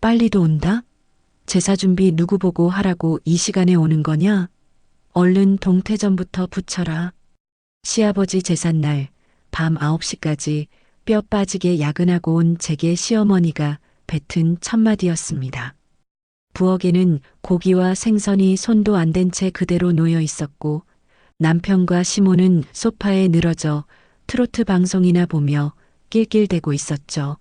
빨리도 온다? 제사 준비 누구 보고 하라고 이 시간에 오는 거냐? 얼른 동태전부터 부쳐라. 시아버지 제삿날 밤 9시까지 뼈 빠지게 야근하고 온 제게 시어머니가 뱉은 첫마디였습니다. 부엌에는 고기와 생선이 손도 안 댄 채 그대로 놓여 있었고 남편과 시모는 소파에 늘어져 트로트 방송이나 보며 낄낄대고 있었죠.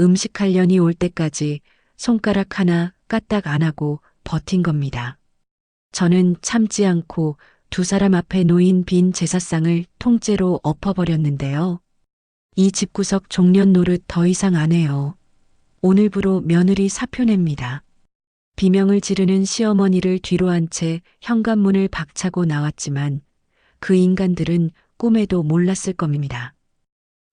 음식할 년이 올 때까지 손가락 하나 까딱 안 하고 버틴 겁니다. 저는 참지 않고 두 사람 앞에 놓인 빈 제사상을 통째로 엎어버렸는데요. 이 집구석 종년 노릇 더 이상 안 해요. 오늘부로 며느리 사표 냅니다. 비명을 지르는 시어머니를 뒤로 한 채 현관문을 박차고 나왔지만 그 인간들은 꿈에도 몰랐을 겁니다.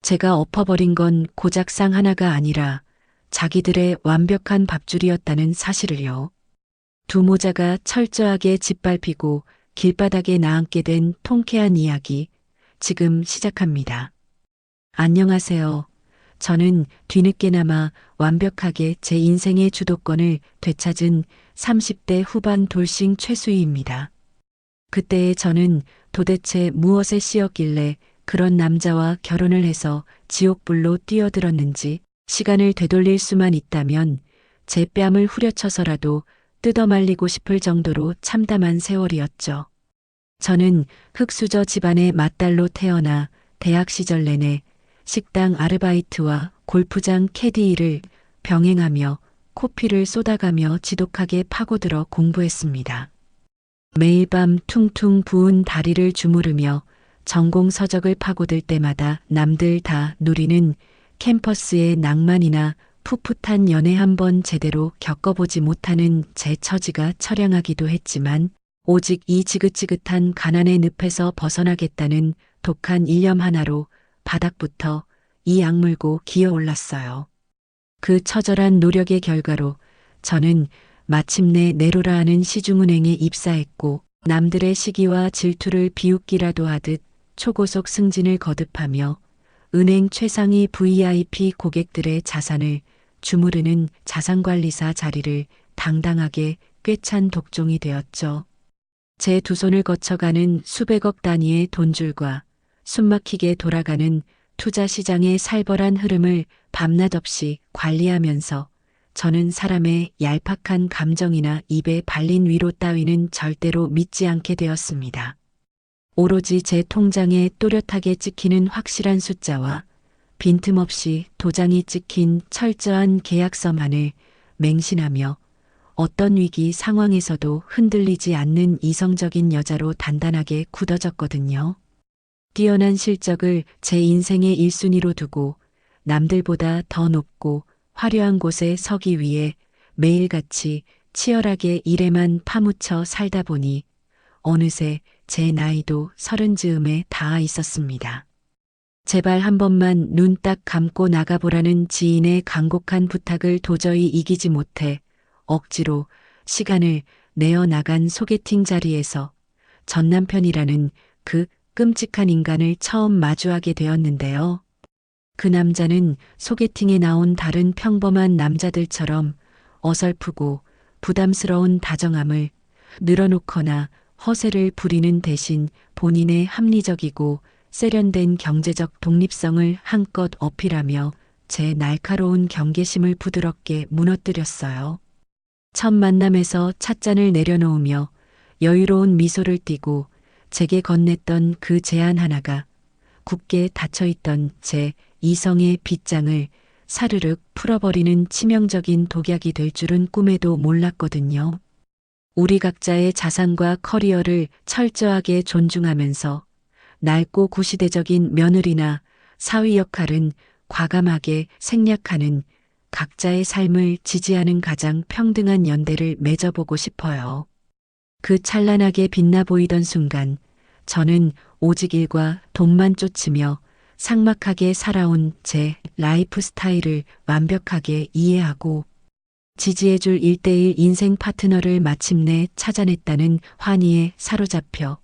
제가 엎어버린 건 고작 상 하나가 아니라 자기들의 완벽한 밥줄이었다는 사실을요. 두 모자가 철저하게 짓밟히고 길바닥에 나앉게 된 통쾌한 이야기, 지금 시작합니다. 안녕하세요. 저는 뒤늦게나마 완벽하게 제 인생의 주도권을 되찾은 30대 후반 돌싱 최수희입니다. 그때의 저는 도대체 무엇에 씌었길래 그런 남자와 결혼을 해서 지옥불로 뛰어들었는지, 시간을 되돌릴 수만 있다면 제 뺨을 후려쳐서라도 뜯어말리고 싶을 정도로 참담한 세월이었죠. 저는 흙수저 집안의 맏딸로 태어나 대학 시절 내내 식당 아르바이트와 골프장 캐디 일을 병행하며 코피를 쏟아가며 지독하게 파고들어 공부했습니다. 매일 밤 퉁퉁 부은 다리를 주무르며 전공 서적을 파고들 때마다 남들 다 누리는 캠퍼스의 낭만이나 풋풋한 연애 한번 제대로 겪어보지 못하는 제 처지가 처량하기도 했지만 오직 이 지긋지긋한 가난의 늪에서 벗어나겠다는 독한 일념 하나로 바닥부터 이 악물고 기어올랐어요. 그 처절한 노력의 결과로 저는 마침내 내로라 하는 시중은행에 입사했고 남들의 시기와 질투를 비웃기라도 하듯 초고속 승진을 거듭하며 은행 최상위 VIP 고객들의 자산을 주무르는 자산관리사 자리를 당당하게 꿰찬 독종이 되었죠. 제 두 손을 거쳐가는 수백억 단위의 돈줄과 숨막히게 돌아가는 투자 시장의 살벌한 흐름을 밤낮 없이 관리하면서 저는 사람의 얄팍한 감정이나 입에 발린 위로 따위는 절대로 믿지 않게 되었습니다. 오로지 제 통장에 또렷하게 찍히는 확실한 숫자와 빈틈없이 도장이 찍힌 철저한 계약서만을 맹신하며 어떤 위기 상황에서도 흔들리지 않는 이성적인 여자로 단단하게 굳어졌거든요. 뛰어난 실적을 제 인생의 1순위로 두고 남들보다 더 높고 화려한 곳에 서기 위해 매일같이 치열하게 일에만 파묻혀 살다 보니 어느새 제 나이도 30 즈음에 닿아 있었습니다. 제발 한 번만 눈 딱 감고 나가보라는 지인의 간곡한 부탁을 도저히 이기지 못해 억지로 시간을 내어 나간 소개팅 자리에서 전 남편이라는 그 끔찍한 인간을 처음 마주하게 되었는데요. 그 남자는 소개팅에 나온 다른 평범한 남자들처럼 어설프고 부담스러운 다정함을 늘어놓거나 허세를 부리는 대신 본인의 합리적이고 세련된 경제적 독립성을 한껏 어필하며 제 날카로운 경계심을 부드럽게 무너뜨렸어요. 첫 만남에서 찻잔을 내려놓으며 여유로운 미소를 띠고 제게 건넸던 그 제안 하나가 굳게 닫혀있던 제 이성의 빗장을 사르륵 풀어버리는 치명적인 독약이 될 줄은 꿈에도 몰랐거든요. 우리 각자의 자산과 커리어를 철저하게 존중하면서 낡고 구시대적인 며느리나 사위 역할은 과감하게 생략하는 각자의 삶을 지지하는 가장 평등한 연대를 맺어보고 싶어요. 그 찬란하게 빛나 보이던 순간 저는 오직 일과 돈만 쫓으며 삭막하게 살아온 제 라이프 스타일을 완벽하게 이해하고 지지해줄 1:1 인생 파트너를 마침내 찾아냈다는 환희에 사로잡혀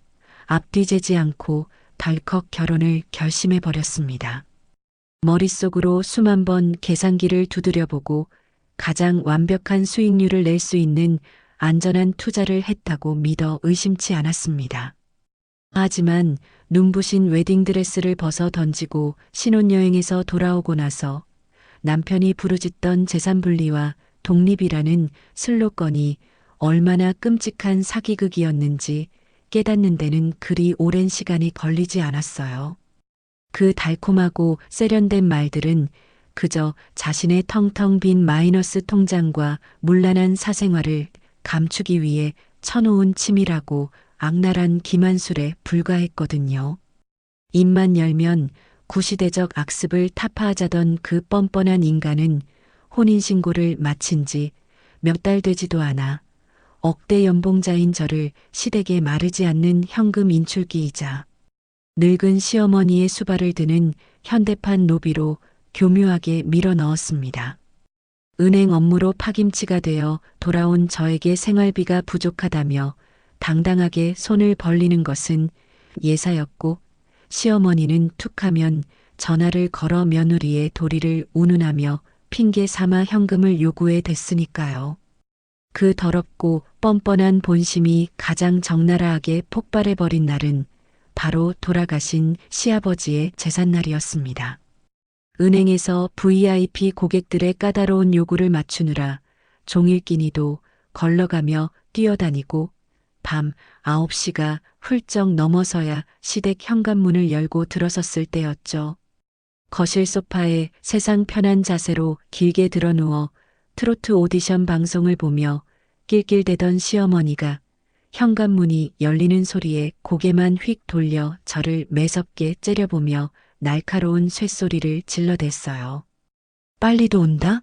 앞뒤 재지 않고 덜컥 결혼을 결심해버렸습니다. 머릿속으로 수만 번 계산기를 두드려보고 가장 완벽한 수익률을 낼 수 있는 안전한 투자를 했다고 믿어 의심치 않았습니다. 하지만 눈부신 웨딩드레스를 벗어 던지고 신혼여행에서 돌아오고 나서 남편이 부르짖던 재산분리와 독립이라는 슬로건이 얼마나 끔찍한 사기극이었는지 깨닫는 데는 그리 오랜 시간이 걸리지 않았어요. 그 달콤하고 세련된 말들은 그저 자신의 텅텅 빈 마이너스 통장과 문란한 사생활을 감추기 위해 쳐놓은 치밀하고 악랄한 기만술에 불과했거든요. 입만 열면 구시대적 악습을 타파하자던 그 뻔뻔한 인간은 혼인신고를 마친 지 몇 달 되지도 않아 억대 연봉자인 저를 시댁에 마르지 않는 현금 인출기이자 늙은 시어머니의 수발을 드는 현대판 노비로 교묘하게 밀어 넣었습니다. 은행 업무로 파김치가 되어 돌아온 저에게 생활비가 부족하다며 당당하게 손을 벌리는 것은 예사였고 시어머니는 툭하면 전화를 걸어 며느리의 도리를 운운하며 핑계 삼아 현금을 요구해 댔으니까요. 그 더럽고 뻔뻔한 본심이 가장 적나라하게 폭발해버린 날은 바로 돌아가신 시아버지의 제삿날이었습니다. 은행에서 VIP 고객들의 까다로운 요구를 맞추느라 종일 끼니도 걸러가며 뛰어다니고 밤 9시가 훌쩍 넘어서야 시댁 현관문을 열고 들어섰을 때였죠. 거실 소파에 세상 편한 자세로 길게 드러누워 트로트 오디션 방송을 보며 낄낄대던 시어머니가 현관문이 열리는 소리에 고개만 휙 돌려 저를 매섭게 째려보며 날카로운 쇳소리를 질러댔어요. 빨리도 온다?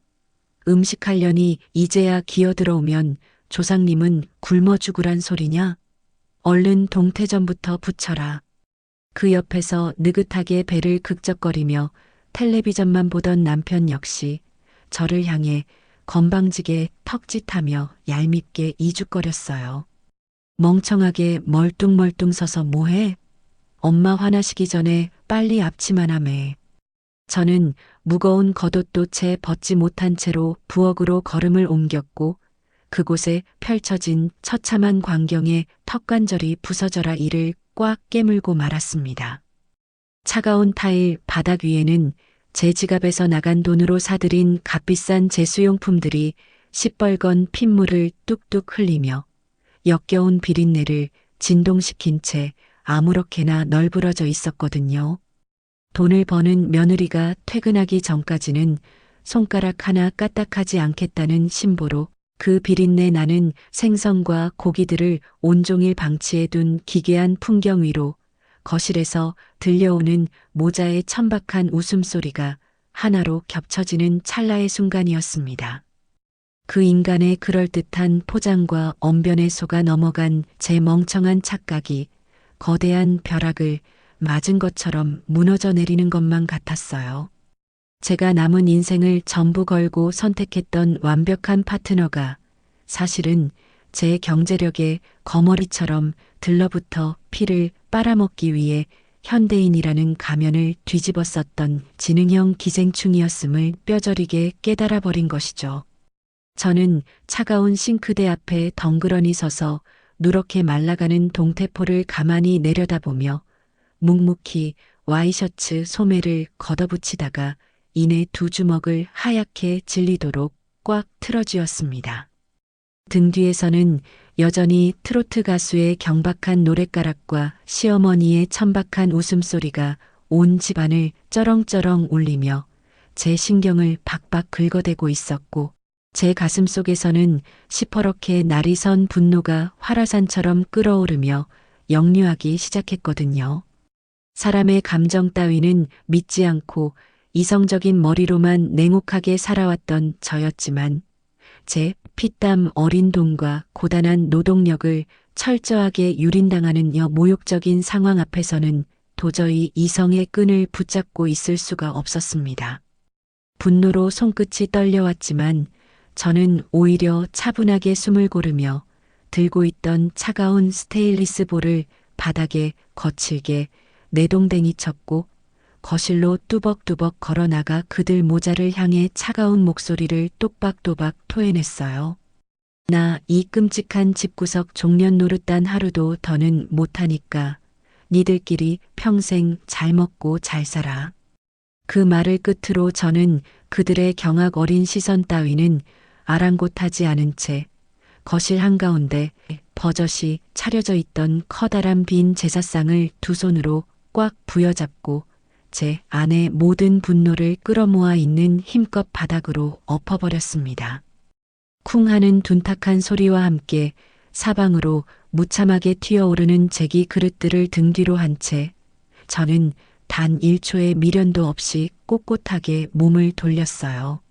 음식하려니 이제야 기어들어오면 조상님은 굶어 죽으란 소리냐? 얼른 동태전부터 부쳐라. 그 옆에서 느긋하게 배를 극적거리며 텔레비전만 보던 남편 역시 저를 향해 건방지게 턱짓하며 얄밉게 이죽거렸어요. 멍청하게 멀뚱멀뚱 서서 뭐해? 엄마 화나시기 전에 빨리 앞치마 하매. 저는 무거운 겉옷도 채 벗지 못한 채로 부엌으로 걸음을 옮겼고 그곳에 펼쳐진 처참한 광경에 턱관절이 부서져라 이를 꽉 깨물고 말았습니다. 차가운 타일 바닥 위에는 제 지갑에서 나간 돈으로 사들인 값비싼 제수용품들이 시뻘건 핏물을 뚝뚝 흘리며 역겨운 비린내를 진동시킨 채 아무렇게나 널브러져 있었거든요. 돈을 버는 며느리가 퇴근하기 전까지는 손가락 하나 까딱하지 않겠다는 심보로 그 비린내 나는 생선과 고기들을 온종일 방치해둔 기괴한 풍경 위로 거실에서 들려오는 모자의 천박한 웃음소리가 하나로 겹쳐지는 찰나의 순간이었습니다. 그 인간의 그럴듯한 포장과 언변에 속아 넘어간 제 멍청한 착각이 거대한 벼락을 맞은 것처럼 무너져 내리는 것만 같았어요. 제가 남은 인생을 전부 걸고 선택했던 완벽한 파트너가 사실은 제 경제력의 거머리처럼 들러붙어 피를 빨아먹기 위해 현대인이라는 가면을 뒤집어 썼던 지능형 기생충이었음을 뼈저리게 깨달아 버린 것이죠. 저는 차가운 싱크대 앞에 덩그러니 서서 누렇게 말라가는 동태포를 가만히 내려다보며 묵묵히 와이셔츠 소매를 걷어붙이다가 이내 두 주먹을 하얗게 질리도록 꽉 틀어쥐었습니다. 등 뒤에서는 여전히 트로트 가수의 경박한 노랫가락과 시어머니의 천박한 웃음소리가 온 집안을 쩌렁쩌렁 울리며 제 신경을 박박 긁어대고 있었고 제 가슴 속에서는 시퍼렇게 날이 선 분노가 활화산처럼 끓어오르며 역류하기 시작했거든요. 사람의 감정 따위는 믿지 않고 이성적인 머리로만 냉혹하게 살아왔던 저였지만 제 피땀 어린 돈과 고단한 노동력을 철저하게 유린당하는 모욕적인 상황 앞에서는 도저히 이성의 끈을 붙잡고 있을 수가 없었습니다. 분노로 손끝이 떨려왔지만 저는 오히려 차분하게 숨을 고르며 들고 있던 차가운 스테인리스 볼을 바닥에 거칠게 내동댕이 쳤고 거실로 뚜벅뚜벅 걸어나가 그들 모자를 향해 차가운 목소리를 똑박또박 토해냈어요. 나 이 끔찍한 집구석 종년 노릇단 하루도 더는 못하니까 니들끼리 평생 잘 먹고 잘 살아. 그 말을 끝으로 저는 그들의 경악 어린 시선 따위는 아랑곳하지 않은 채 거실 한가운데 버젓이 차려져 있던 커다란 빈 제사상을 두 손으로 꽉 부여잡고 제 안의 모든 분노를 끌어모아 있는 힘껏 바닥으로 엎어버렸습니다. 쿵 하는 둔탁한 소리와 함께 사방으로 무참하게 튀어오르는 제기 그릇들을 등 뒤로 한 채 저는 단 1초의 미련도 없이 꼿꼿하게 몸을 돌렸어요.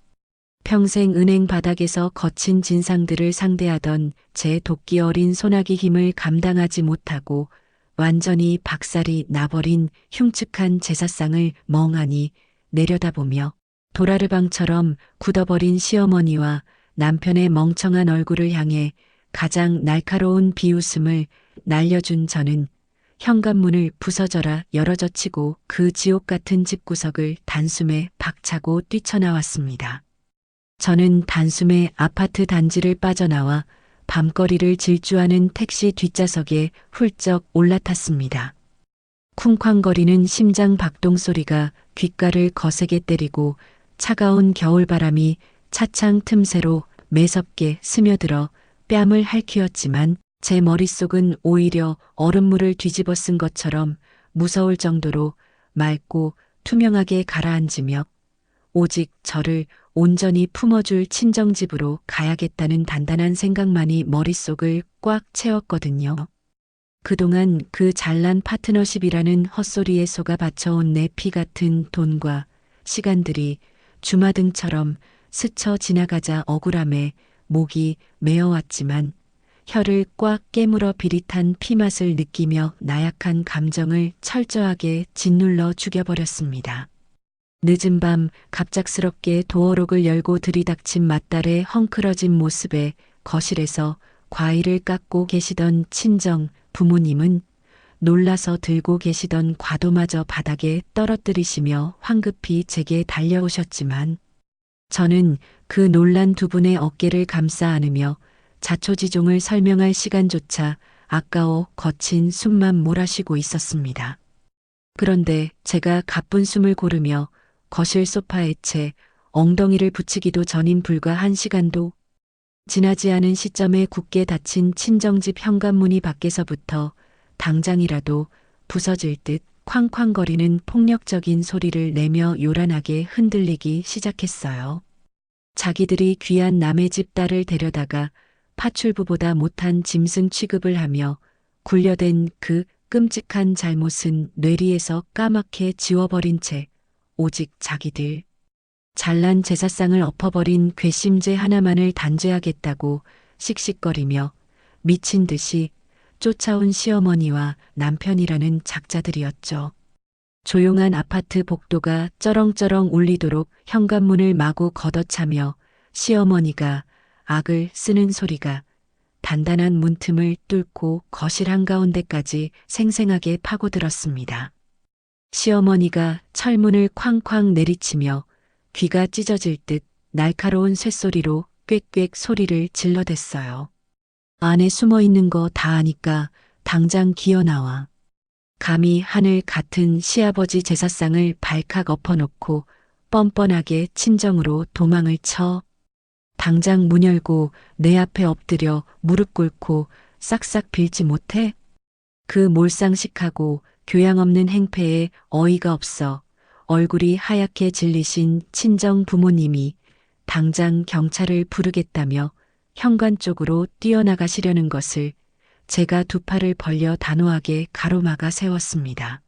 평생 은행 바닥에서 거친 진상들을 상대하던 제 도끼 어린 소나기 힘을 감당하지 못하고 완전히 박살이 나버린 흉측한 제사상을 멍하니 내려다보며 도라르방처럼 굳어버린 시어머니와 남편의 멍청한 얼굴을 향해 가장 날카로운 비웃음을 날려준 저는 현관문을 부서져라 열어젖히고 그 지옥 같은 집구석을 단숨에 박차고 뛰쳐나왔습니다. 저는 단숨에 아파트 단지를 빠져나와 밤거리를 질주하는 택시 뒷좌석에 훌쩍 올라탔습니다. 쿵쾅거리는 심장 박동 소리가 귓가를 거세게 때리고 차가운 겨울바람이 차창 틈새로 매섭게 스며들어 뺨을 핥히었지만 제 머릿속은 오히려 얼음물을 뒤집어 쓴 것처럼 무서울 정도로 맑고 투명하게 가라앉으며 오직 저를 온전히 품어줄 친정집으로 가야겠다는 단단한 생각만이 머릿속을 꽉 채웠거든요. 그동안 그 잘난 파트너십이라는 헛소리에 속아 바쳐온 내 피 같은 돈과 시간들이 주마등처럼 스쳐 지나가자 억울함에 목이 메어왔지만 혀를 꽉 깨물어 비릿한 피맛을 느끼며 나약한 감정을 철저하게 짓눌러 죽여버렸습니다. 늦은 밤 갑작스럽게 도어록을 열고 들이닥친 맏딸의 헝클어진 모습에 거실에서 과일을 깎고 계시던 친정 부모님은 놀라서 들고 계시던 과도마저 바닥에 떨어뜨리시며 황급히 제게 달려오셨지만 저는 그 놀란 두 분의 어깨를 감싸 안으며 자초지종을 설명할 시간조차 아까워 거친 숨만 몰아쉬고 있었습니다. 그런데 제가 가쁜 숨을 고르며 거실 소파에 채 엉덩이를 붙이기도 전인 불과 1시간도 지나지 않은 시점에 굳게 닫힌 친정집 현관문이 밖에서부터 당장이라도 부서질 듯 쾅쾅거리는 폭력적인 소리를 내며 요란하게 흔들리기 시작했어요. 자기들이 귀한 남의 집 딸을 데려다가 파출부보다 못한 짐승 취급을 하며 굴려댄 그 끔찍한 잘못은 뇌리에서 까맣게 지워버린 채 오직 자기들 잘난 제사상을 엎어버린 괘씸죄 하나만을 단죄하겠다고 씩씩거리며 미친 듯이 쫓아온 시어머니와 남편이라는 작자들이었죠. 조용한 아파트 복도가 쩌렁쩌렁 울리도록 현관문을 마구 걷어차며 시어머니가 악을 쓰는 소리가 단단한 문틈을 뚫고 거실 한가운데까지 생생하게 파고들었습니다. 시어머니가 철문을 쾅쾅 내리치며 귀가 찢어질 듯 날카로운 쇳소리로 꽥꽥 소리를 질러댔어요. 안에 숨어 있는 거 다 아니까 당장 기어나와. 감히 하늘 같은 시아버지 제사상을 발칵 엎어놓고 뻔뻔하게 친정으로 도망을 쳐. 당장 문 열고 내 앞에 엎드려 무릎 꿇고 싹싹 빌지 못해? 그 몰상식하고 교양 없는 행패에 어이가 없어 얼굴이 하얗게 질리신 친정 부모님이 당장 경찰을 부르겠다며 현관 쪽으로 뛰어나가시려는 것을 제가 두 팔을 벌려 단호하게 가로막아 세웠습니다.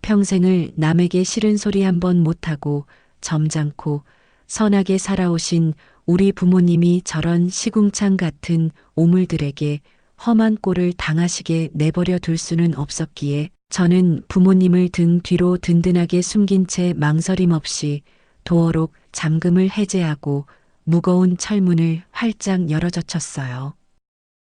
평생을 남에게 싫은 소리 한 번 못하고 점잖고 선하게 살아오신 우리 부모님이 저런 시궁창 같은 오물들에게 험한 꼴을 당하시게 내버려 둘 수는 없었기에 저는 부모님을 등 뒤로 든든하게 숨긴 채 망설임 없이 도어록 잠금을 해제하고 무거운 철문을 활짝 열어젖혔어요.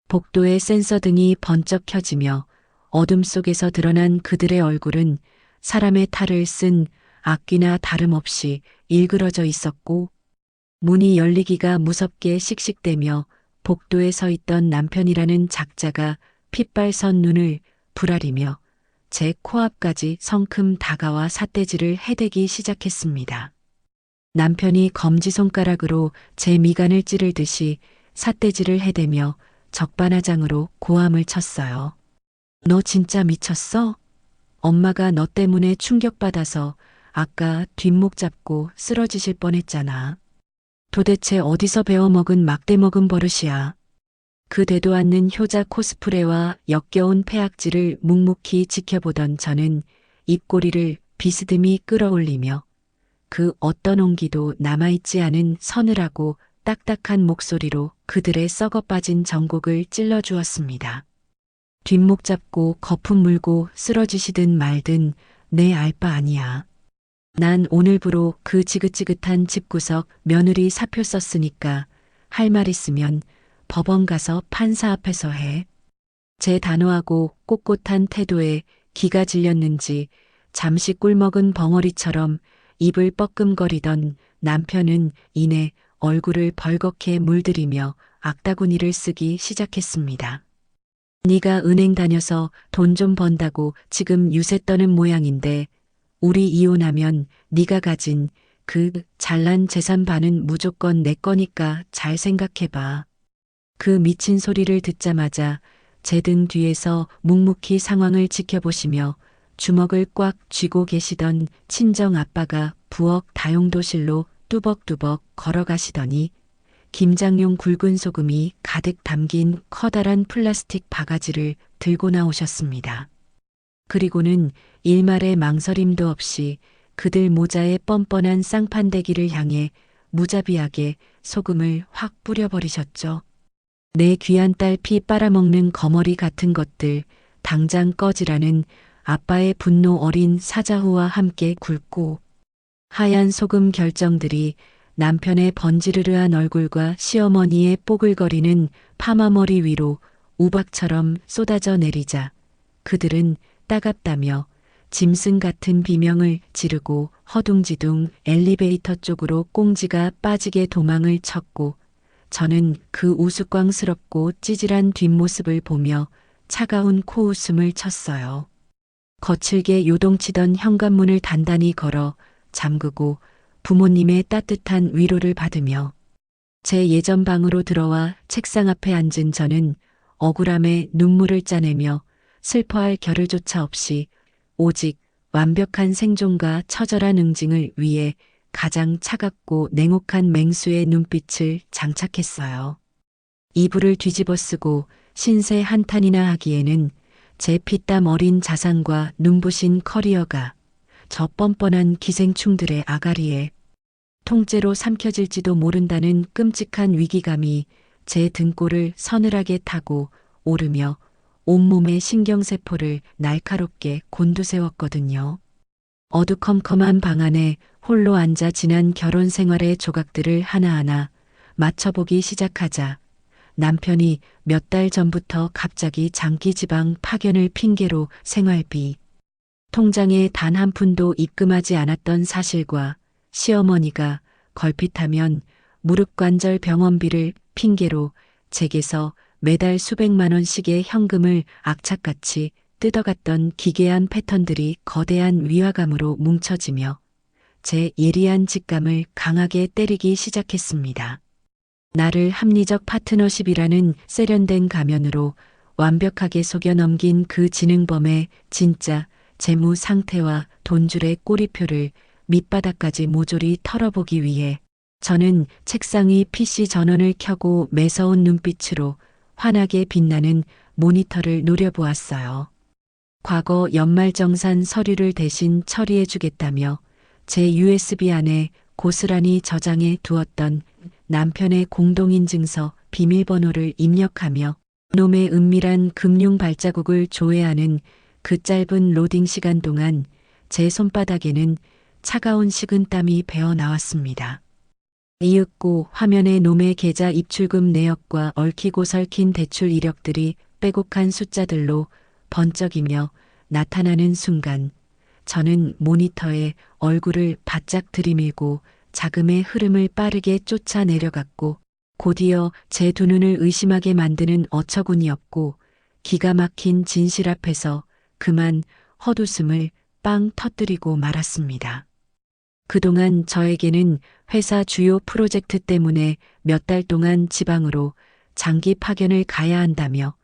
복도의 센서등이 번쩍 켜지며 어둠 속에서 드러난 그들의 얼굴은 사람의 탈을 쓴 악귀나 다름없이 일그러져 있었고 문이 열리기가 무섭게 씩씩대며 복도에 서 있던 남편이라는 작자가 핏발선 눈을 부라리며 제 코앞까지 성큼 다가와 삿대질을 해대기 시작했습니다. 남편이 검지손가락으로 제 미간을 찌르듯이 삿대질을 해대며 적반하장으로 고함을 쳤어요. 너 진짜 미쳤어? 엄마가 너 때문에 충격받아서 아까 뒷목 잡고 쓰러지실 뻔했잖아. 도대체 어디서 배워먹은 막대먹은 버릇이야. 그 되도 않는 효자 코스프레와 역겨운 폐악질을 묵묵히 지켜보던 저는 입꼬리를 비스듬히 끌어올리며 그 어떤 온기도 남아있지 않은 서늘하고 딱딱한 목소리로 그들의 썩어빠진 정곡을 찔러주었습니다. 뒷목 잡고 거품 물고 쓰러지시든 말든 내 알 바 아니야. 난 오늘부로 그 지긋지긋한 집구석 며느리 사표 썼으니까 할 말 있으면 법원 가서 판사 앞에서 해. 제 단호하고 꼿꼿한 태도에 기가 질렸는지 잠시 꿀먹은 벙어리처럼 입을 뻐끔거리던 남편은 이내 얼굴을 벌겋게 물들이며 악다구니를 쓰기 시작했습니다. 네가 은행 다녀서 돈 좀 번다고 지금 유세 떠는 모양인데 우리 이혼하면 네가 가진 그 잘난 재산 반은 무조건 내 거니까 잘 생각해봐. 그 미친 소리를 듣자마자 제 등 뒤에서 묵묵히 상황을 지켜보시며 주먹을 꽉 쥐고 계시던 친정 아빠가 부엌 다용도실로 뚜벅뚜벅 걸어가시더니 김장용 굵은 소금이 가득 담긴 커다란 플라스틱 바가지를 들고 나오셨습니다. 그리고는 일말의 망설임도 없이 그들 모자의 뻔뻔한 쌍판대기를 향해 무자비하게 소금을 확 뿌려버리셨죠. 내 귀한 딸 피 빨아먹는 거머리 같은 것들 당장 꺼지라는 아빠의 분노 어린 사자후와 함께 굵고 하얀 소금 결정들이 남편의 번지르르한 얼굴과 시어머니의 뽀글거리는 파마머리 위로 우박처럼 쏟아져 내리자 그들은 따갑다며 짐승 같은 비명을 지르고 허둥지둥 엘리베이터 쪽으로 꽁지가 빠지게 도망을 쳤고 저는 그 우스꽝스럽고 찌질한 뒷모습을 보며 차가운 코웃음을 쳤어요. 거칠게 요동치던 현관문을 단단히 걸어 잠그고 부모님의 따뜻한 위로를 받으며 제 예전 방으로 들어와 책상 앞에 앉은 저는 억울함에 눈물을 짜내며 슬퍼할 겨를조차 없이 오직 완벽한 생존과 처절한 응징을 위해 가장 차갑고 냉혹한 맹수의 눈빛을 장착했어요. 이불을 뒤집어 쓰고 신세 한탄이나 하기에는 제 피땀 어린 자산과 눈부신 커리어가 저 뻔뻔한 기생충들의 아가리에 통째로 삼켜질지도 모른다는 끔찍한 위기감이 제 등골을 서늘하게 타고 오르며 온몸의 신경세포를 날카롭게 곤두세웠거든요. 어두컴컴한 방 안에 홀로 앉아 지난 결혼 생활의 조각들을 하나하나 맞춰보기 시작하자 남편이 몇 달 전부터 갑자기 장기지방 파견을 핑계로 생활비, 통장에 단 한 푼도 입금하지 않았던 사실과 시어머니가 걸핏하면 무릎관절 병원비를 핑계로 제게서 매달 수백만 원씩의 현금을 악착같이 뜯어갔던 기괴한 패턴들이 거대한 위화감으로 뭉쳐지며 제 예리한 직감을 강하게 때리기 시작했습니다. 나를 합리적 파트너십이라는 세련된 가면으로 완벽하게 속여 넘긴 그 지능범의 진짜 재무 상태와 돈줄의 꼬리표를 밑바닥까지 모조리 털어보기 위해 저는 책상 위 PC 전원을 켜고 매서운 눈빛으로 환하게 빛나는 모니터를 노려보았어요. 과거 연말정산 서류를 대신 처리해주겠다며 제 USB 안에 고스란히 저장해 두었던 남편의 공동인증서 비밀번호를 입력하며 놈의 은밀한 금융 발자국을 조회하는 그 짧은 로딩 시간 동안 제 손바닥에는 차가운 식은땀이 배어 나왔습니다. 이윽고 화면에 놈의 계좌 입출금 내역과 얽히고 설킨 대출 이력들이 빼곡한 숫자들로 번쩍이며 나타나는 순간 저는 모니터에 얼굴을 바짝 들이밀고 자금의 흐름을 빠르게 쫓아 내려갔고, 곧이어 제 두 눈을 의심하게 만드는 어처구니없고 기가 막힌 진실 앞에서 그만 헛웃음을 빵 터뜨리고 말았습니다. 그동안 저에게는 회사 주요 프로젝트 때문에 몇 달 동안 지방으로 장기 파견을 가야 한다며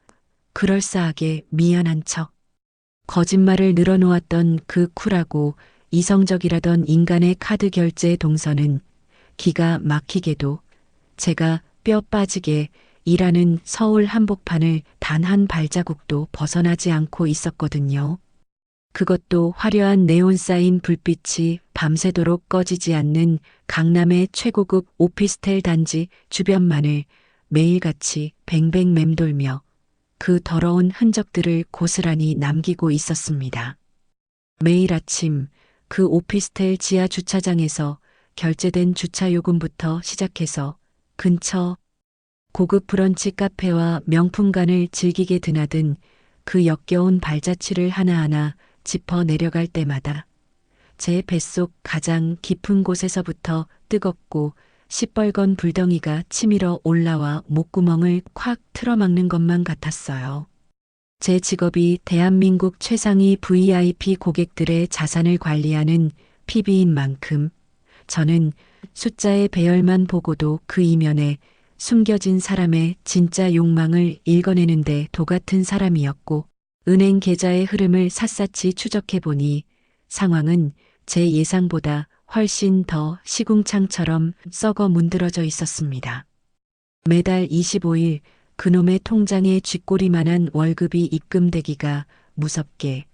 그럴싸하게 미안한 척 거짓말을 늘어놓았던 그 쿨하고 이성적이라던 인간의 카드 결제 동선은 기가 막히게도 제가 뼈 빠지게 일하는 서울 한복판을 단 한 발자국도 벗어나지 않고 있었거든요. 그것도 화려한 네온사인 불빛이 밤새도록 꺼지지 않는 강남의 최고급 오피스텔 단지 주변만을 매일같이 뱅뱅 맴돌며 그 더러운 흔적들을 고스란히 남기고 있었습니다. 매일 아침 그 오피스텔 지하 주차장에서 결제된 주차 요금부터 시작해서 근처 고급 브런치 카페와 명품관을 즐기게 드나든 그 역겨운 발자취를 하나하나 짚어 내려갈 때마다 제 뱃속 가장 깊은 곳에서부터 뜨겁고 시뻘건 불덩이가 치밀어 올라와 목구멍을 콱 틀어막는 것만 같았어요. 제 직업이 대한민국 최상위 VIP 고객들의 자산을 관리하는 PB인 만큼 저는 숫자의 배열만 보고도 그 이면에 숨겨진 사람의 진짜 욕망을 읽어내는데 도같은 사람이었고, 은행 계좌의 흐름을 샅샅이 추적해보니 상황은 제 예상보다 훨씬 더 시궁창처럼 썩어 문드러져 있었습니다. 매달 25일 그놈의 통장에 쥐꼬리만한 월급이 입금되기가 무섭게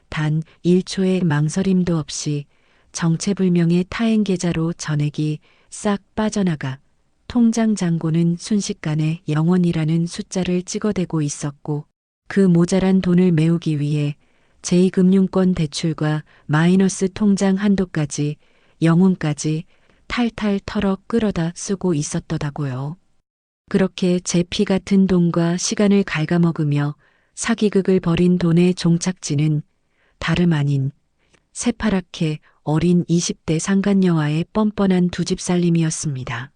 단 1초의 망설임도 없이 정체불명의 타행 계좌로 전액이 싹 빠져나가 통장 잔고는 순식간에 0원이라는 숫자를 찍어대고 있었고, 그 모자란 돈을 메우기 위해 제2금융권 대출과 마이너스 통장 한도까지 영혼까지 탈탈 털어 끌어다 쓰고 있었더라고요. 그렇게 제 피 같은 돈과 시간을 갉아먹으며 사기극을 벌인 돈의 종착지는 다름 아닌 새파랗게 어린 20대 상간녀와의 뻔뻔한 두집 살림이었습니다.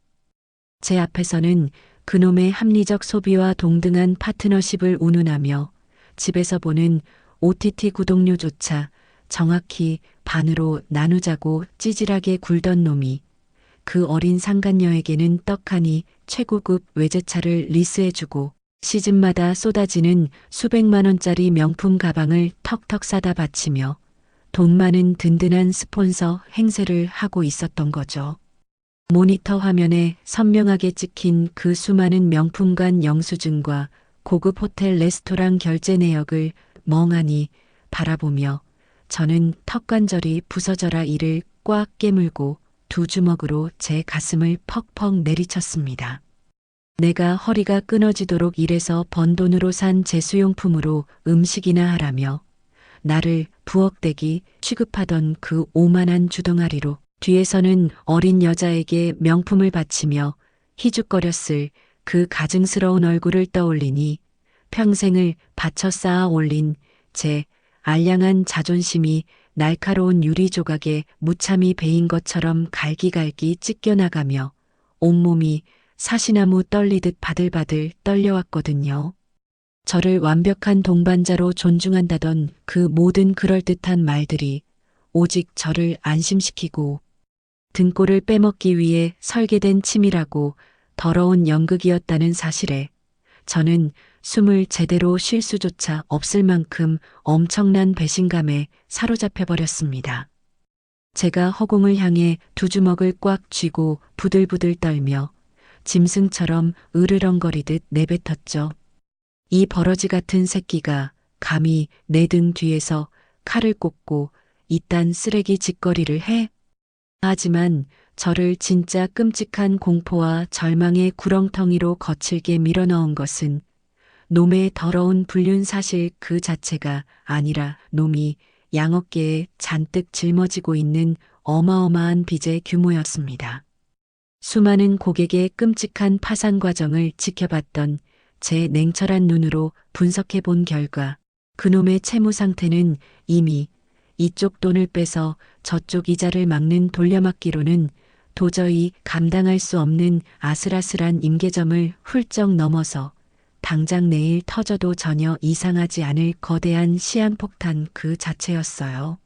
제 앞에서는 그놈의 합리적 소비와 동등한 파트너십을 운운하며 집에서 보는 OTT 구독료조차 정확히 반으로 나누자고 찌질하게 굴던 놈이 그 어린 상간녀에게는 떡하니 최고급 외제차를 리스해주고 시즌마다 쏟아지는 수백만 원짜리 명품 가방을 턱턱 사다 바치며 돈 많은 든든한 스폰서 행세를 하고 있었던 거죠. 모니터 화면에 선명하게 찍힌 그 수많은 명품관 영수증과 고급 호텔 레스토랑 결제 내역을 멍하니 바라보며 저는 턱관절이 부서져라 이를 꽉 깨물고 두 주먹으로 제 가슴을 퍽퍽 내리쳤습니다. 내가 허리가 끊어지도록 일해서 번 돈으로 산 제수용품으로 음식이나 하라며 나를 부엌대기 취급하던 그 오만한 주둥아리로 뒤에서는 어린 여자에게 명품을 바치며 희죽거렸을 그 가증스러운 얼굴을 떠올리니 평생을 바쳐 쌓아 올린 제 알량한 자존심이 날카로운 유리 조각에 무참히 베인 것처럼 갈기갈기 찢겨나가며 온몸이 사시나무 떨리듯 바들바들 떨려왔거든요. 저를 완벽한 동반자로 존중한다던 그 모든 그럴듯한 말들이 오직 저를 안심시키고 등골을 빼먹기 위해 설계된 치밀하고 더러운 연극이었다는 사실에 저는 숨을 제대로 쉴 수조차 없을 만큼 엄청난 배신감에 사로잡혀 버렸습니다. 제가 허공을 향해 두 주먹을 꽉 쥐고 부들부들 떨며 짐승처럼 으르렁거리듯 내뱉었죠. 이 버러지 같은 새끼가 감히 내 등 뒤에서 칼을 꽂고 이딴 쓰레기 짓거리를 해? 하지만 저를 진짜 끔찍한 공포와 절망의 구렁텅이로 거칠게 밀어넣은 것은 놈의 더러운 불륜 사실 그 자체가 아니라 놈이 양어깨에 잔뜩 짊어지고 있는 어마어마한 빚의 규모였습니다. 수많은 고객의 끔찍한 파산 과정을 지켜봤던 제 냉철한 눈으로 분석해 본 결과 그놈의 채무 상태는 이미 이쪽 돈을 빼서 저쪽 이자를 막는 돌려막기로는 도저히 감당할 수 없는 아슬아슬한 임계점을 훌쩍 넘어서 당장 내일 터져도 전혀 이상하지 않을 거대한 시한폭탄 그 자체였어요.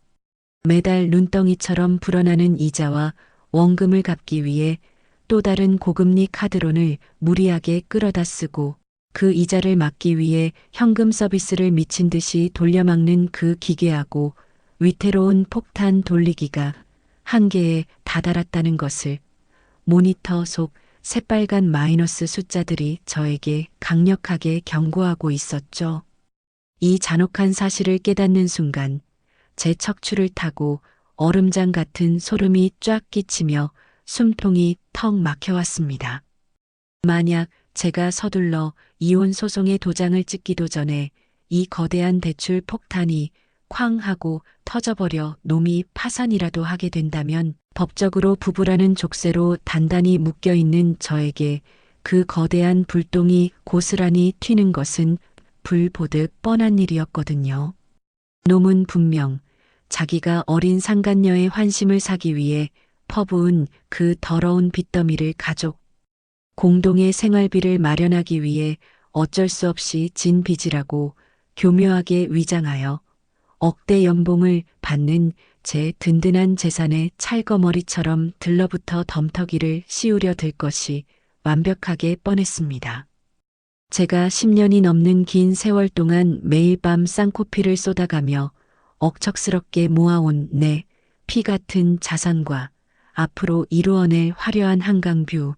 매달 눈덩이처럼 불어나는 이자와 원금을 갚기 위해 또 다른 고금리 카드론을 무리하게 끌어다 쓰고 그 이자를 막기 위해 현금 서비스를 미친 듯이 돌려막는 그 기괴하고 위태로운 폭탄 돌리기가 한계에 다다랐다는 것을 모니터 속 새빨간 마이너스 숫자들이 저에게 강력하게 경고하고 있었죠. 이 잔혹한 사실을 깨닫는 순간 제 척추를 타고 얼음장 같은 소름이 쫙 끼치며 숨통이 턱 막혀왔습니다. 만약 제가 서둘러 이혼 소송의 도장을 찍기도 전에 이 거대한 대출 폭탄이 쾅 하고 터져버려 놈이 파산이라도 하게 된다면 법적으로 부부라는 족쇄로 단단히 묶여있는 저에게 그 거대한 불똥이 고스란히 튀는 것은 불 보듯 뻔한 일이었거든요. 놈은 분명 자기가 어린 상간녀의 환심을 사기 위해 퍼부은 그 더러운 빚더미를 가족 공동의 생활비를 마련하기 위해 어쩔 수 없이 진 빚이라고 교묘하게 위장하여 억대 연봉을 받는 제 든든한 재산의 찰거머리처럼 들러붙어 덤터기를 씌우려 들 것이 완벽하게 뻔했습니다. 제가 10년이 넘는 긴 세월 동안 매일 밤 쌍코피를 쏟아가며 억척스럽게 모아온 내 피 같은 자산과 앞으로 이루어낼 화려한 한강뷰,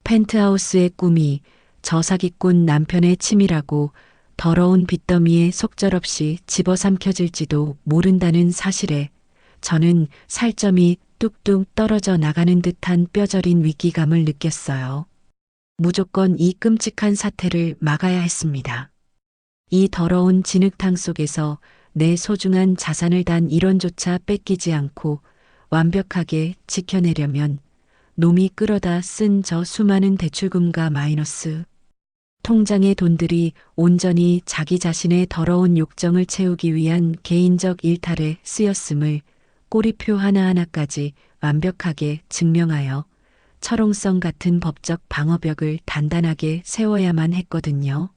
펜트하우스의 꿈이 저 사기꾼 남편의 치밀하고 더러운 빚더미에 속절없이 집어삼켜질지도 모른다는 사실에 저는 살점이 뚝뚝 떨어져 나가는 듯한 뼈저린 위기감을 느꼈어요. 무조건 이 끔찍한 사태를 막아야 했습니다. 이 더러운 진흙탕 속에서 내 소중한 자산을 단 1원조차 뺏기지 않고 완벽하게 지켜내려면 놈이 끌어다 쓴 저 수많은 대출금과 마이너스 통장의 돈들이 온전히 자기 자신의 더러운 욕정을 채우기 위한 개인적 일탈에 쓰였음을 꼬리표 하나하나까지 완벽하게 증명하여 철옹성 같은 법적 방어벽을 단단하게 세워야만 했거든요.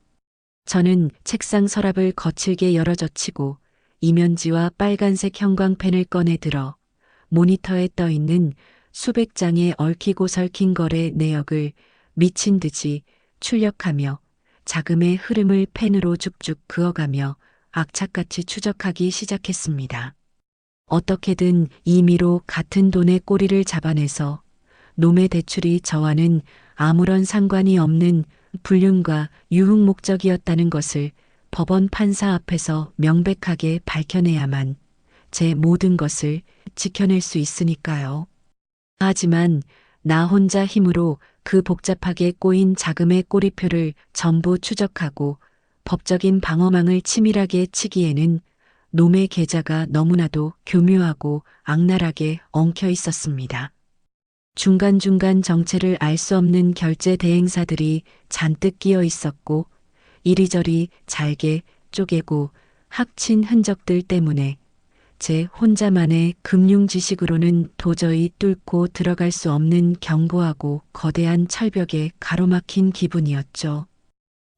저는 책상 서랍을 거칠게 열어젖히고 이면지와 빨간색 형광펜을 꺼내 들어 모니터에 떠 있는 수백 장의 얽히고 설킨 거래 내역을 미친 듯이 출력하며 자금의 흐름을 펜으로 쭉쭉 그어가며 악착같이 추적하기 시작했습니다. 어떻게든 임의로 같은 돈의 꼬리를 잡아내서 놈의 대출이 저와는 아무런 상관이 없는 불륜과 유흥 목적이었다는 것을 법원 판사 앞에서 명백하게 밝혀내야만 제 모든 것을 지켜낼 수 있으니까요. 하지만 나 혼자 힘으로 그 복잡하게 꼬인 자금의 꼬리표를 전부 추적하고 법적인 방어망을 치밀하게 치기에는 놈의 계좌가 너무나도 교묘하고 악랄하게 엉켜 있었습니다. 중간중간 정체를 알 수 없는 결제 대행사들이 잔뜩 끼어 있었고 이리저리 잘게 쪼개고 합친 흔적들 때문에 제 혼자만의 금융 지식으로는 도저히 뚫고 들어갈 수 없는 견고하고 거대한 철벽에 가로막힌 기분이었죠.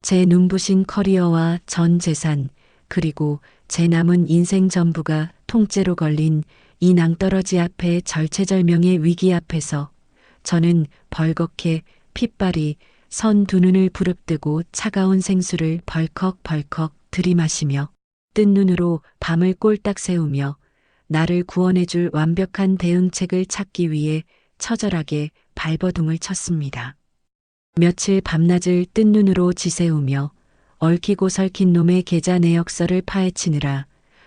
제 눈부신 커리어와 전 재산 그리고 제 남은 인생 전부가 통째로 걸린 이 낭떠러지 앞에 절체절명의 위기 앞에서 저는 벌겋게 핏발이 선 두 눈을 부릅뜨고 차가운 생수를 벌컥벌컥 들이마시며 뜬 눈으로 밤을 꼴딱 새우며 나를 구원해줄 완벽한 대응책을 찾기 위해 처절하게 발버둥을 쳤습니다. 며칠 밤낮을 뜬 눈으로 지새우며 얽히고 설킨 놈의 계좌 내역서를 파헤치느라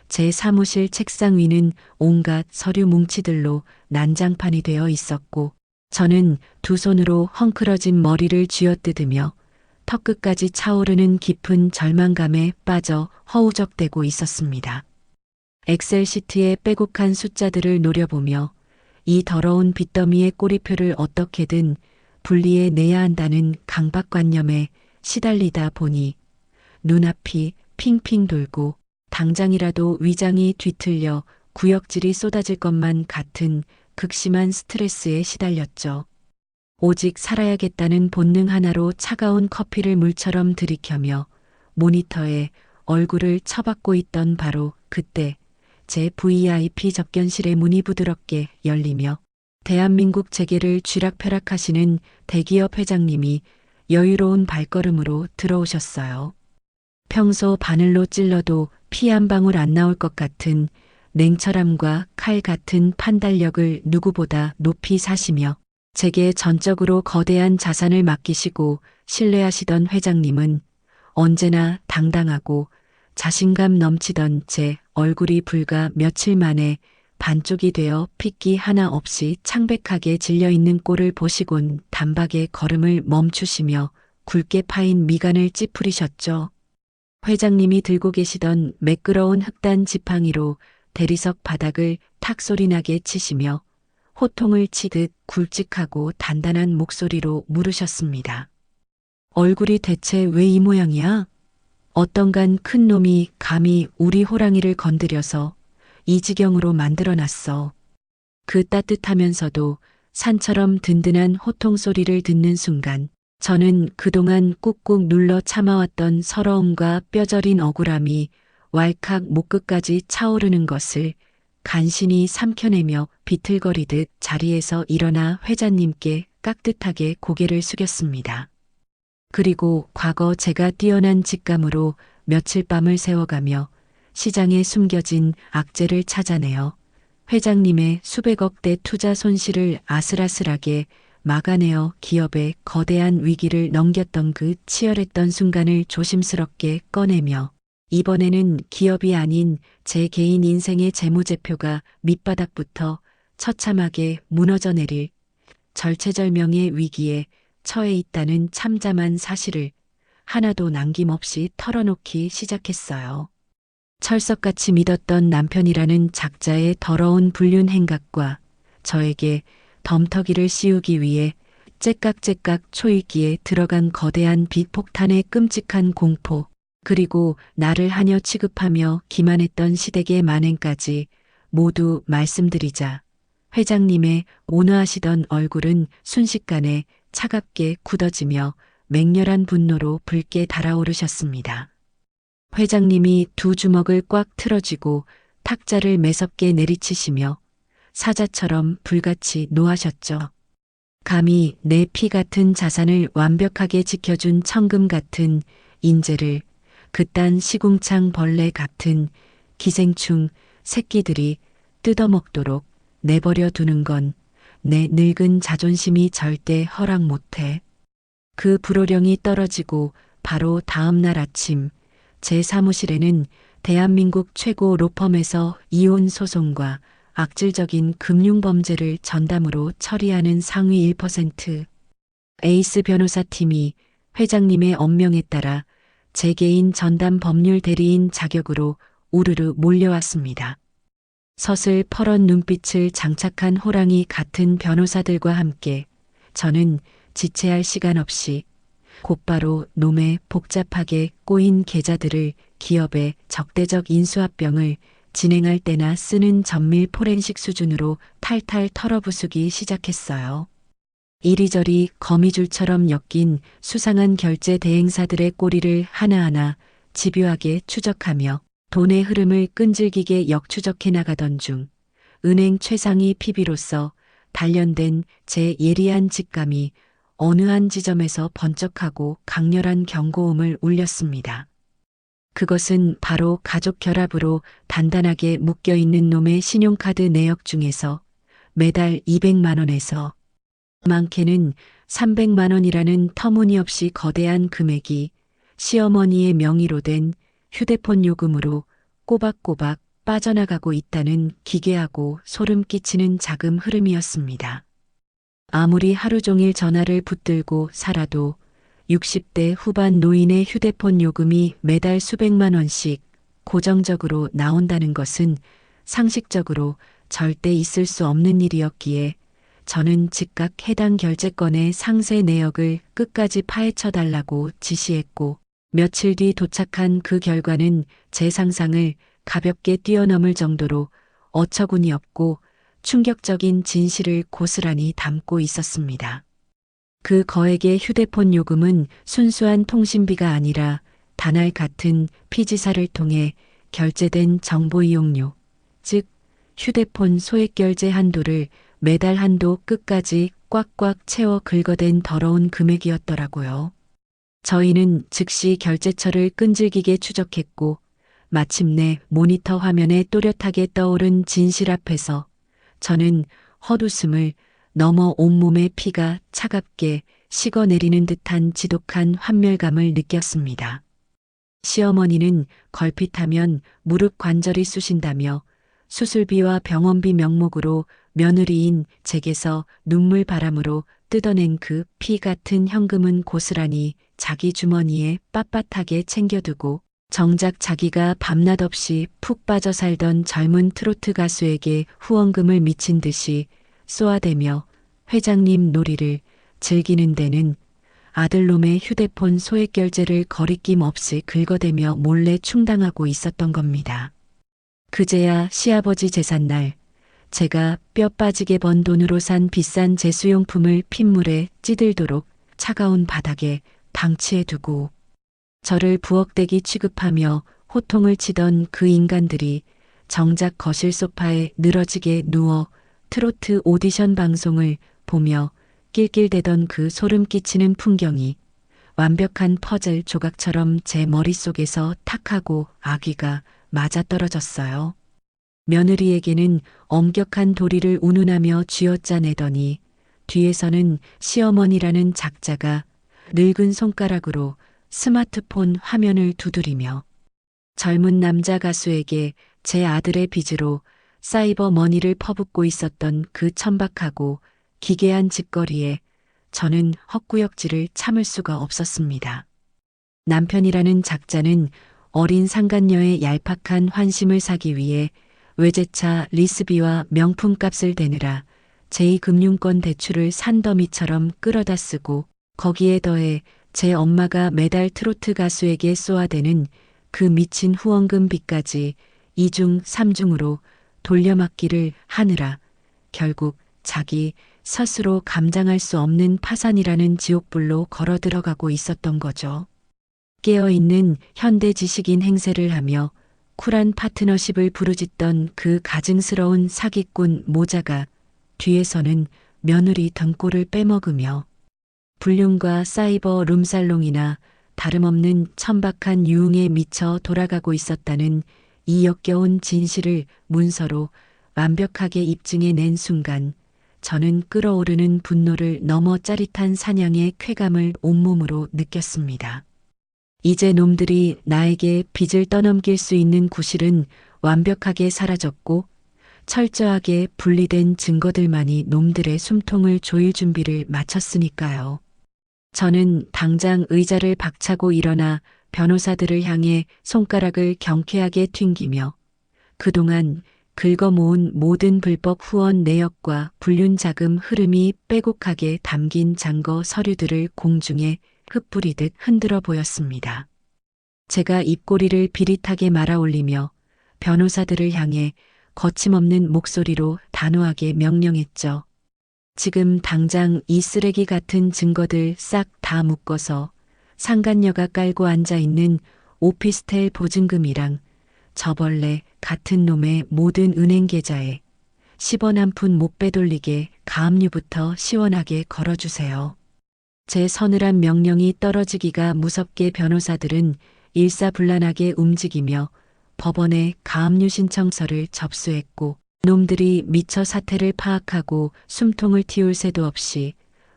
제 사무실 책상 위는 온갖 서류 뭉치들로 난장판이 되어 있었고 저는 두 손으로 헝클어진 머리를 쥐어뜯으며 턱끝까지 차오르는 깊은 절망감에 빠져 허우적대고 있었습니다. 엑셀 시트에 빼곡한 숫자들을 노려보며 이 더러운 빚더미의 꼬리표를 어떻게든 분리해 내야 한다는 강박관념에 시달리다 보니 눈앞이 핑핑 돌고 당장이라도 위장이 뒤틀려 구역질이 쏟아질 것만 같은 극심한 스트레스에 시달렸죠. 오직 살아야겠다는 본능 하나로 차가운 커피를 물처럼 들이켜며 모니터에 얼굴을 쳐박고 있던 바로 그때 제 VIP 접견실의 문이 부드럽게 열리며 대한민국 재계를 쥐락펴락하시는 대기업 회장님이 여유로운 발걸음으로 들어오셨어요. 평소 바늘로 찔러도 피 한 방울 안 나올 것 같은 냉철함과 칼 같은 판단력을 누구보다 높이 사시며 제게 전적으로 거대한 자산을 맡기시고 신뢰하시던 회장님은 언제나 당당하고 자신감 넘치던 제 얼굴이 불과 며칠 만에 반쪽이 되어 핏기 하나 없이 창백하게 질려있는 꼴을 보시곤 단박에 걸음을 멈추시며 굵게 파인 미간을 찌푸리셨죠. 회장님이 들고 계시던 매끄러운 흑단 지팡이로 대리석 바닥을 탁 소리나게 치시며 호통을 치듯 굵직하고 단단한 목소리로 물으셨습니다. 얼굴이 대체 왜 이 모양이야? 어떤간 큰 놈이 감히 우리 호랑이를 건드려서 이 지경으로 만들어놨어. 그 따뜻하면서도 산처럼 든든한 호통 소리를 듣는 순간 저는 그동안 꾹꾹 눌러 참아왔던 서러움과 뼈저린 억울함이 왈칵 목끝까지 차오르는 것을 간신히 삼켜내며 비틀거리듯 자리에서 일어나 회장님께 깍듯하게 고개를 숙였습니다. 그리고 과거 제가 뛰어난 직감으로 며칠 밤을 새워가며 시장에 숨겨진 악재를 찾아내어 회장님의 수백억대 투자 손실을 아슬아슬하게 막아내어 기업의 거대한 위기를 넘겼던 그 치열했던 순간을 조심스럽게 꺼내며 이번에는 기업이 아닌 제 개인 인생의 재무제표가 밑바닥부터 처참하게 무너져 내릴 절체절명의 위기에 처해 있다는 참담한 사실을 하나도 남김없이 털어놓기 시작했어요. 철석같이 믿었던 남편이라는 작자의 더러운 불륜 행각과 저에게 덤터기를 씌우기 위해 째깍째깍 초읽기에 들어간 거대한 빚폭탄의 끔찍한 공포, 그리고 나를 하녀 취급하며 기만했던 시댁의 만행까지 모두 말씀드리자 회장님의 온화하시던 얼굴은 순식간에 차갑게 굳어지며 맹렬한 분노로 붉게 달아오르셨습니다. 회장님이 두 주먹을 꽉 틀어쥐고 탁자를 매섭게 내리치시며 사자처럼 불같이 노하셨죠. 감히 내 피 같은 자산을 완벽하게 지켜준 천금 같은 인재를 그딴 시궁창 벌레 같은 기생충 새끼들이 뜯어먹도록 내버려 두는 건 내 늙은 자존심이 절대 허락 못해. 그 불호령이 떨어지고 바로 다음 날 아침 제 사무실에는 대한민국 최고 로펌에서 이혼 소송과 악질적인 금융범죄를 전담으로 처리하는 상위 1% 에이스 변호사팀이 회장님의 엄명에 따라 제 개인 전담 법률 대리인 자격으로 우르르 몰려왔습니다. 서슬 퍼런 눈빛을 장착한 호랑이 같은 변호사들과 함께 저는 지체할 시간 없이 곧바로 놈의 복잡하게 꼬인 계좌들을 기업의 적대적 인수합병을 진행할 때나 쓰는 전밀 포렌식 수준으로 탈탈 털어부수기 시작했어요. 이리저리 거미줄처럼 엮인 수상한 결제 대행사들의 꼬리를 하나하나 집요하게 추적하며 돈의 흐름을 끈질기게 역추적해 나가던 중 은행 최상위 PB로서 단련된 제 예리한 직감이 어느 한 지점에서 번쩍하고 강렬한 경고음을 울렸습니다. 그것은 바로 가족 결합으로 단단하게 묶여있는 놈의 신용카드 내역 중에서 매달 200만 원에서 많게는 300만 원이라는 터무니없이 거대한 금액이 시어머니의 명의로 된 휴대폰 요금으로 꼬박꼬박 빠져나가고 있다는 기괴하고 소름 끼치는 자금 흐름이었습니다. 아무리 하루 종일 전화를 붙들고 살아도 60대 후반 노인의 휴대폰 요금이 매달 수백만 원씩 고정적으로 나온다는 것은 상식적으로 절대 있을 수 없는 일이었기에 저는 즉각 해당 결제건의 상세 내역을 끝까지 파헤쳐 달라고 지시했고 며칠 뒤 도착한 그 결과는 제 상상을 가볍게 뛰어넘을 정도로 어처구니 없고 충격적인 진실을 고스란히 담고 있었습니다. 그 거액의 휴대폰 요금은 순수한 통신비가 아니라 단알 같은 피지사를 통해 결제된 정보 이용료, 즉 휴대폰 소액 결제 한도를 매달 한도 끝까지 꽉꽉 채워 긁어댄 더러운 금액이었더라고요. 저희는 즉시 결제처를 끈질기게 추적했고 마침내 모니터 화면에 또렷하게 떠오른 진실 앞에서 저는 헛웃음을 넘어 온몸의 피가 차갑게 식어내리는 듯한 지독한 환멸감을 느꼈습니다. 시어머니는 걸핏하면 무릎 관절이 쑤신다며 수술비와 병원비 명목으로 며느리인 제게서 눈물 바람으로 뜯어낸 그 피 같은 현금은 고스란히 자기 주머니에 빳빳하게 챙겨두고 정작 자기가 밤낮 없이 푹 빠져 살던 젊은 트로트 가수에게 후원금을 미친 듯이 쏘아대며 회장님 놀이를 즐기는 데는 아들놈의 휴대폰 소액 결제를 거리낌 없이 긁어대며 몰래 충당하고 있었던 겁니다. 그제야 시아버지 제삿날 제가 뼈 빠지게 번 돈으로 산 비싼 제수용품을 핏물에 찌들도록 차가운 바닥에 방치해두고 저를 부엌대기 취급하며 호통을 치던 그 인간들이 정작 거실 소파에 늘어지게 누워 트로트 오디션 방송을 보며 낄낄대던 그 소름 끼치는 풍경이 완벽한 퍼즐 조각처럼 제 머릿속에서 탁하고 아귀가 맞아떨어졌어요. 며느리에게는 엄격한 도리를 운운하며 쥐어짜내더니 뒤에서는 시어머니라는 작자가 늙은 손가락으로 스마트폰 화면을 두드리며 젊은 남자 가수에게 제 아들의 빚으로 사이버 머니를 퍼붓고 있었던 그 천박하고 기괴한 짓거리에 저는 헛구역질을 참을 수가 없었습니다. 남편이라는 작자는 어린 상간녀의 얄팍한 환심을 사기 위해 외제차 리스비와 명품값을 대느라 제2금융권 대출을 산더미처럼 끌어다 쓰고 거기에 더해 제 엄마가 매달 트로트 가수에게 쏘아대는 그 미친 후원금 빚까지 2중 3중으로 돌려막기를 하느라 결국 자기 스스로 감당할 수 없는 파산이라는 지옥불로 걸어 들어가고 있었던 거죠. 깨어있는 현대 지식인 행세를 하며 쿨한 파트너십을 부르짖던 그 가증스러운 사기꾼 모자가 뒤에서는 며느리 등골을 빼먹으며 불륜과 사이버 룸살롱이나 다름없는 천박한 유흥에 미쳐 돌아가고 있었다는 이 역겨운 진실을 문서로 완벽하게 입증해 낸 순간 저는 끓어오르는 분노를 넘어 짜릿한 사냥의 쾌감을 온몸으로 느꼈습니다. 이제 놈들이 나에게 빚을 떠넘길 수 있는 구실은 완벽하게 사라졌고 철저하게 분리된 증거들만이 놈들의 숨통을 조일 준비를 마쳤으니까요. 저는 당장 의자를 박차고 일어나 변호사들을 향해 손가락을 경쾌하게 튕기며 그동안 긁어모은 모든 불법 후원 내역과 불륜 자금 흐름이 빼곡하게 담긴 장거 서류들을 공중에 흩뿌리듯 흔들어 보였습니다. 제가 입꼬리를 비릿하게 말아올리며 변호사들을 향해 거침없는 목소리로 단호하게 명령했죠. 지금 당장 이 쓰레기 같은 증거들 싹 다 묶어서 상간녀가 깔고 앉아있는 오피스텔 보증금이랑 저 벌레 같은 놈의 모든 은행 계좌에 10원 한 푼 못 빼돌리게 가압류부터 시원하게 걸어주세요. 제 서늘한 명령이 떨어지기가 무섭게 변호사들은 일사불란하게 움직이며 법원에 가압류 신청서를 접수했고 놈들이 미처 사태를 파악하고 숨통을 틔울 새도 없이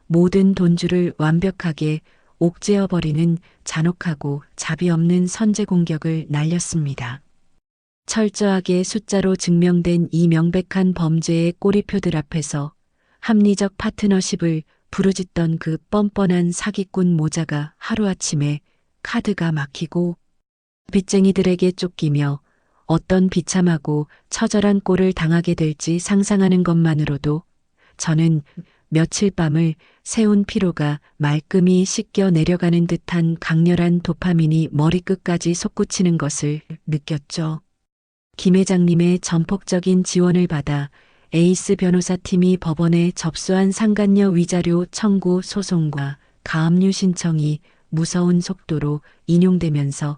모든 돈줄을 완벽하게 옥죄어버리는 잔혹하고 자비 없는 선제 공격을 날렸습니다. 철저하게 숫자로 증명된 이 명백한 범죄의 꼬리표들 앞에서 합리적 파트너십을 부르짖던 그 뻔뻔한 사기꾼 모자가 하루아침에 카드가 막히고 빚쟁이들에게 쫓기며 어떤 비참하고 처절한 꼴을 당하게 될지 상상하는 것만으로도 저는 며칠 밤을 새운 피로가 말끔히 씻겨 내려가는 듯한 강렬한 도파민이 머리끝까지 솟구치는 것을 느꼈죠. 김 회장님의 전폭적인 지원을 받아 에이스 변호사팀이 법원에 접수한 상간녀 위자료 청구 소송과 가압류 신청이 무서운 속도로 인용되면서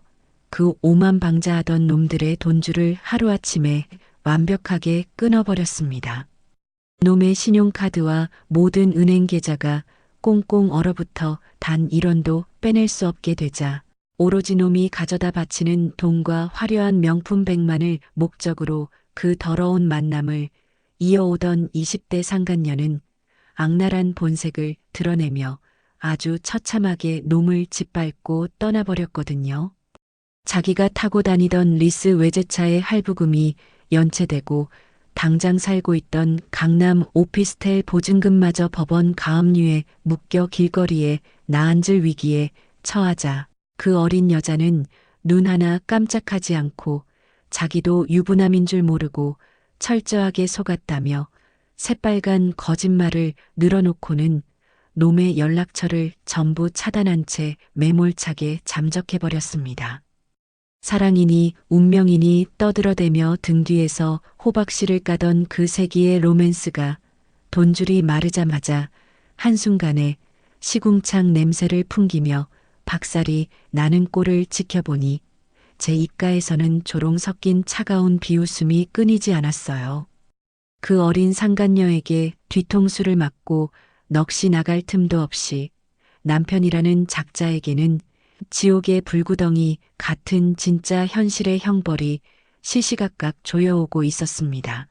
그 오만방자하던 놈들의 돈줄을 하루아침에 완벽하게 끊어버렸습니다. 놈의 신용카드와 모든 은행 계좌가 꽁꽁 얼어붙어 단 1원도 빼낼 수 없게 되자 오로지 놈이 가져다 바치는 돈과 화려한 명품 백만을 목적으로 그 더러운 만남을 이어오던 20대 상간녀는 악랄한 본색을 드러내며 아주 처참하게 놈을 짓밟고 떠나버렸거든요. 자기가 타고 다니던 리스 외제차의 할부금이 연체되고 당장 살고 있던 강남 오피스텔 보증금마저 법원 가압류에 묶여 길거리에 나앉을 위기에 처하자 그 어린 여자는 눈 하나 깜짝하지 않고 자기도 유부남인 줄 모르고 철저하게 속았다며 새빨간 거짓말을 늘어놓고는 놈의 연락처를 전부 차단한 채 매몰차게 잠적해버렸습니다. 사랑이니 운명이니 떠들어대며 등 뒤에서 호박씨를 까던 그 세기의 로맨스가 돈줄이 마르자마자 한순간에 시궁창 냄새를 풍기며 박살이 나는 꼴을 지켜보니 제 입가에서는 조롱 섞인 차가운 비웃음이 끊이지 않았어요. 그 어린 상간녀에게 뒤통수를 맞고 넋이 나갈 틈도 없이 남편이라는 작자에게는 지옥의 불구덩이 같은 진짜 현실의 형벌이 시시각각 조여오고 있었습니다.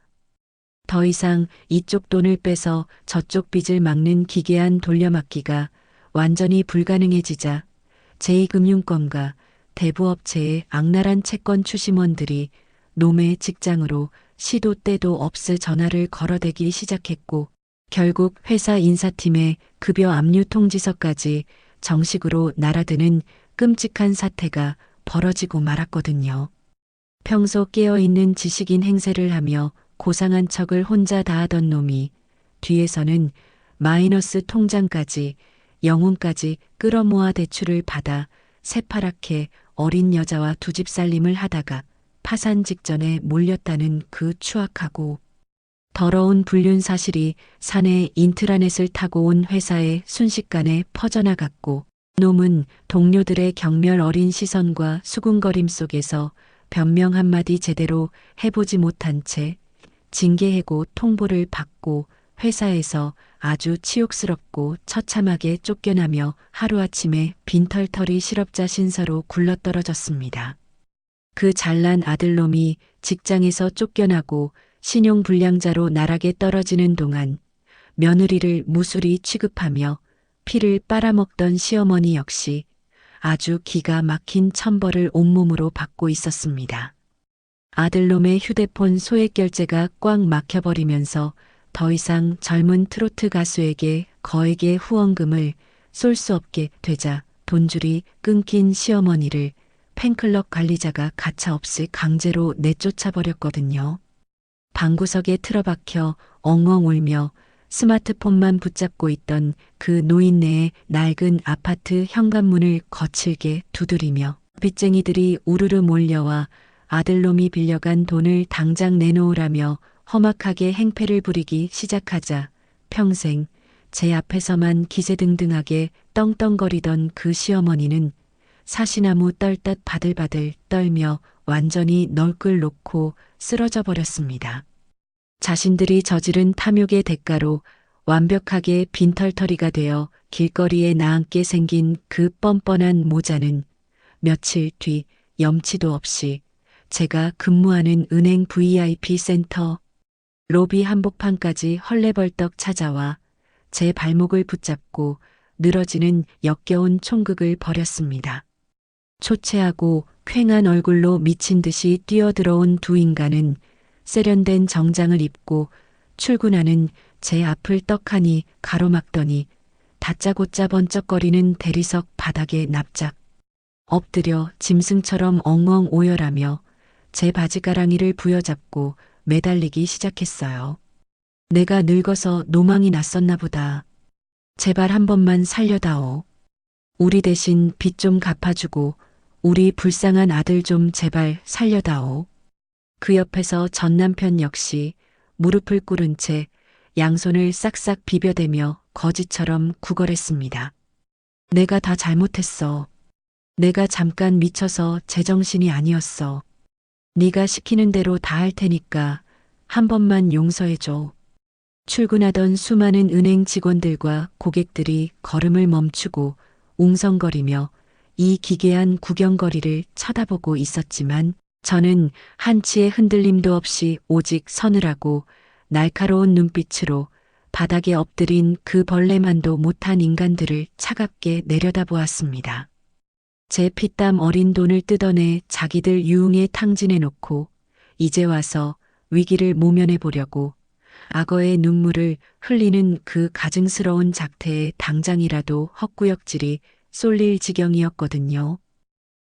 더 이상 이쪽 돈을 빼서 저쪽 빚을 막는 기괴한 돌려막기가 완전히 불가능해지자 제2금융권과 대부업체의 악랄한 채권 추심원들이 놈의 직장으로 시도 때도 없을 전화를 걸어대기 시작했고 결국 회사 인사팀의 급여 압류 통지서까지 정식으로 날아드는 끔찍한 사태가 벌어지고 말았거든요. 평소 깨어있는 지식인 행세를 하며 고상한 척을 혼자 다 하던 놈이 뒤에서는 마이너스 통장까지 영혼까지 끌어모아 대출을 받아 새파랗게 어린 여자와 두 집 살림을 하다가 파산 직전에 몰렸다는 그 추악하고 더러운 불륜 사실이 사내 인트라넷을 타고 온 회사에 순식간에 퍼져나갔고 놈은 동료들의 경멸 어린 시선과 수군거림 속에서 변명 한마디 제대로 해보지 못한 채 징계해고 통보를 받고 회사에서 아주 치욕스럽고 처참하게 쫓겨나며 하루아침에 빈털터리 실업자 신서로 굴러떨어졌습니다. 그 잘난 아들놈이 직장에서 쫓겨나고 신용불량자로 나락에 떨어지는 동안 며느리를 무수리 취급하며 피를 빨아먹던 시어머니 역시 아주 기가 막힌 천벌을 온몸으로 받고 있었습니다. 아들놈의 휴대폰 소액 결제가 꽉 막혀버리면서 더 이상 젊은 트로트 가수에게 거액의 후원금을 쏠 수 없게 되자 돈줄이 끊긴 시어머니를 팬클럽 관리자가 가차없이 강제로 내쫓아버렸거든요. 방구석에 틀어박혀 엉엉 울며 스마트폰만 붙잡고 있던 그 노인네의 낡은 아파트 현관문을 거칠게 두드리며 빚쟁이들이 우르르 몰려와 아들놈이 빌려간 돈을 당장 내놓으라며 험악하게 행패를 부리기 시작하자 평생 제 앞에서만 기세등등하게 떵떵거리던 그 시어머니는 사시나무 떨듯 바들바들 떨며 완전히 널끌 놓고 쓰러져 버렸습니다. 자신들이 저지른 탐욕의 대가로 완벽하게 빈털터리가 되어 길거리에 나앉게 생긴 그 뻔뻔한 모자는 며칠 뒤 염치도 없이 제가 근무하는 은행 VIP 센터 로비 한복판까지 헐레벌떡 찾아와 제 발목을 붙잡고 늘어지는 역겨운 총극을 벌였습니다. 초췌하고 퀭한 얼굴로 미친 듯이 뛰어들어온 두 인간은 세련된 정장을 입고 출근하는 제 앞을 떡하니 가로막더니 다짜고짜 번쩍거리는 대리석 바닥에 납작 엎드려 짐승처럼 엉엉 오열하며 제 바지가랑이를 부여잡고 매달리기 시작했어요. 내가 늙어서 노망이 났었나 보다. 제발 한 번만 살려다오. 우리 대신 빚 좀 갚아주고 우리 불쌍한 아들 좀 제발 살려다오. 그 옆에서 전 남편 역시 무릎을 꿇은 채 양손을 싹싹 비벼대며 거지처럼 구걸했습니다. 내가 다 잘못했어. 내가 잠깐 미쳐서 제정신이 아니었어. 네가 시키는 대로 다 할 테니까 한 번만 용서해줘. 출근하던 수많은 은행 직원들과 고객들이 걸음을 멈추고 웅성거리며 이 기괴한 구경거리를 쳐다보고 있었지만 저는 한치의 흔들림도 없이 오직 서늘하고 날카로운 눈빛으로 바닥에 엎드린 그 벌레만도 못한 인간들을 차갑게 내려다보았습니다. 제 피땀 어린 돈을 뜯어내 자기들 유흥에 탕진해 놓고 이제 와서 위기를 모면해 보려고 악어의 눈물을 흘리는 그 가증스러운 작태에 당장이라도 헛구역질이 쏠릴 지경이었거든요.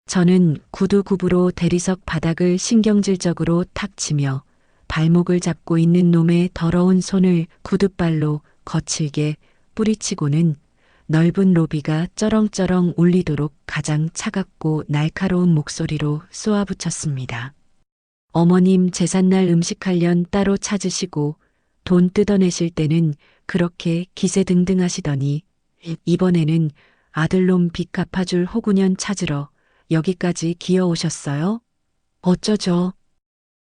저는 구두굽으로 대리석 바닥을 신경질적으로 탁 치며 발목을 잡고 있는 놈의 더러운 손을 구둣발로 거칠게 뿌리치고는 넓은 로비가 쩌렁쩌렁 울리도록 가장 차갑고 날카로운 목소리로 쏘아붙였습니다. 어머님 제삿날 음식하련 따로 찾으시고 돈 뜯어내실 때는 그렇게 기세등등하시더니 이번에는 아들놈 빚 갚아줄 호구년 찾으러 여기까지 기어오셨어요? 어쩌죠?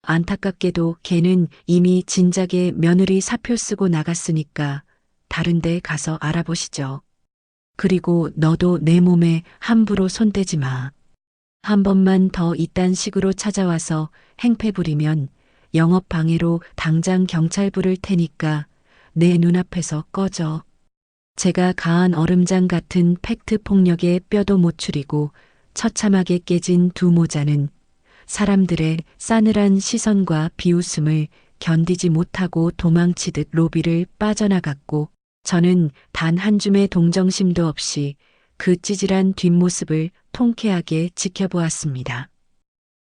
안타깝게도 걔는 이미 진작에 며느리 사표 쓰고 나갔으니까 다른 데 가서 알아보시죠. 그리고 너도 내 몸에 함부로 손대지 마. 한 번만 더 이딴 식으로 찾아와서 행패 부리면 영업방해로 당장 경찰 부를 테니까 내 눈앞에서 꺼져. 제가 가한 얼음장 같은 팩트 폭력에 뼈도 못 추리고 처참하게 깨진 두 모자는 사람들의 싸늘한 시선과 비웃음을 견디지 못하고 도망치듯 로비를 빠져나갔고 저는 단 한 줌의 동정심도 없이 그 찌질한 뒷모습을 통쾌하게 지켜보았습니다.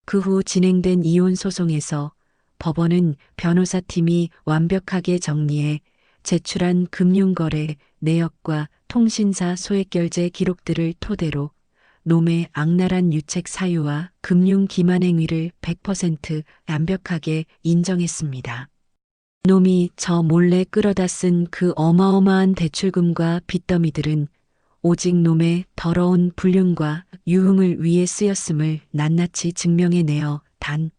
그 후 진행된 이혼 소송에서 법원은 변호사팀이 완벽하게 정리해 제출한 금융거래 내역과 통신사 소액결제 기록들을 토대로 놈의 악랄한 유책 사유와 금융 기만 행위를 100% 완벽하게 인정했습니다. 놈이 저 몰래 끌어다 쓴 그 어마어마한 대출금과 빚더미들은 오직 놈의 더러운 불륜과 유흥을 위해 쓰였음을 낱낱이 증명해내어 단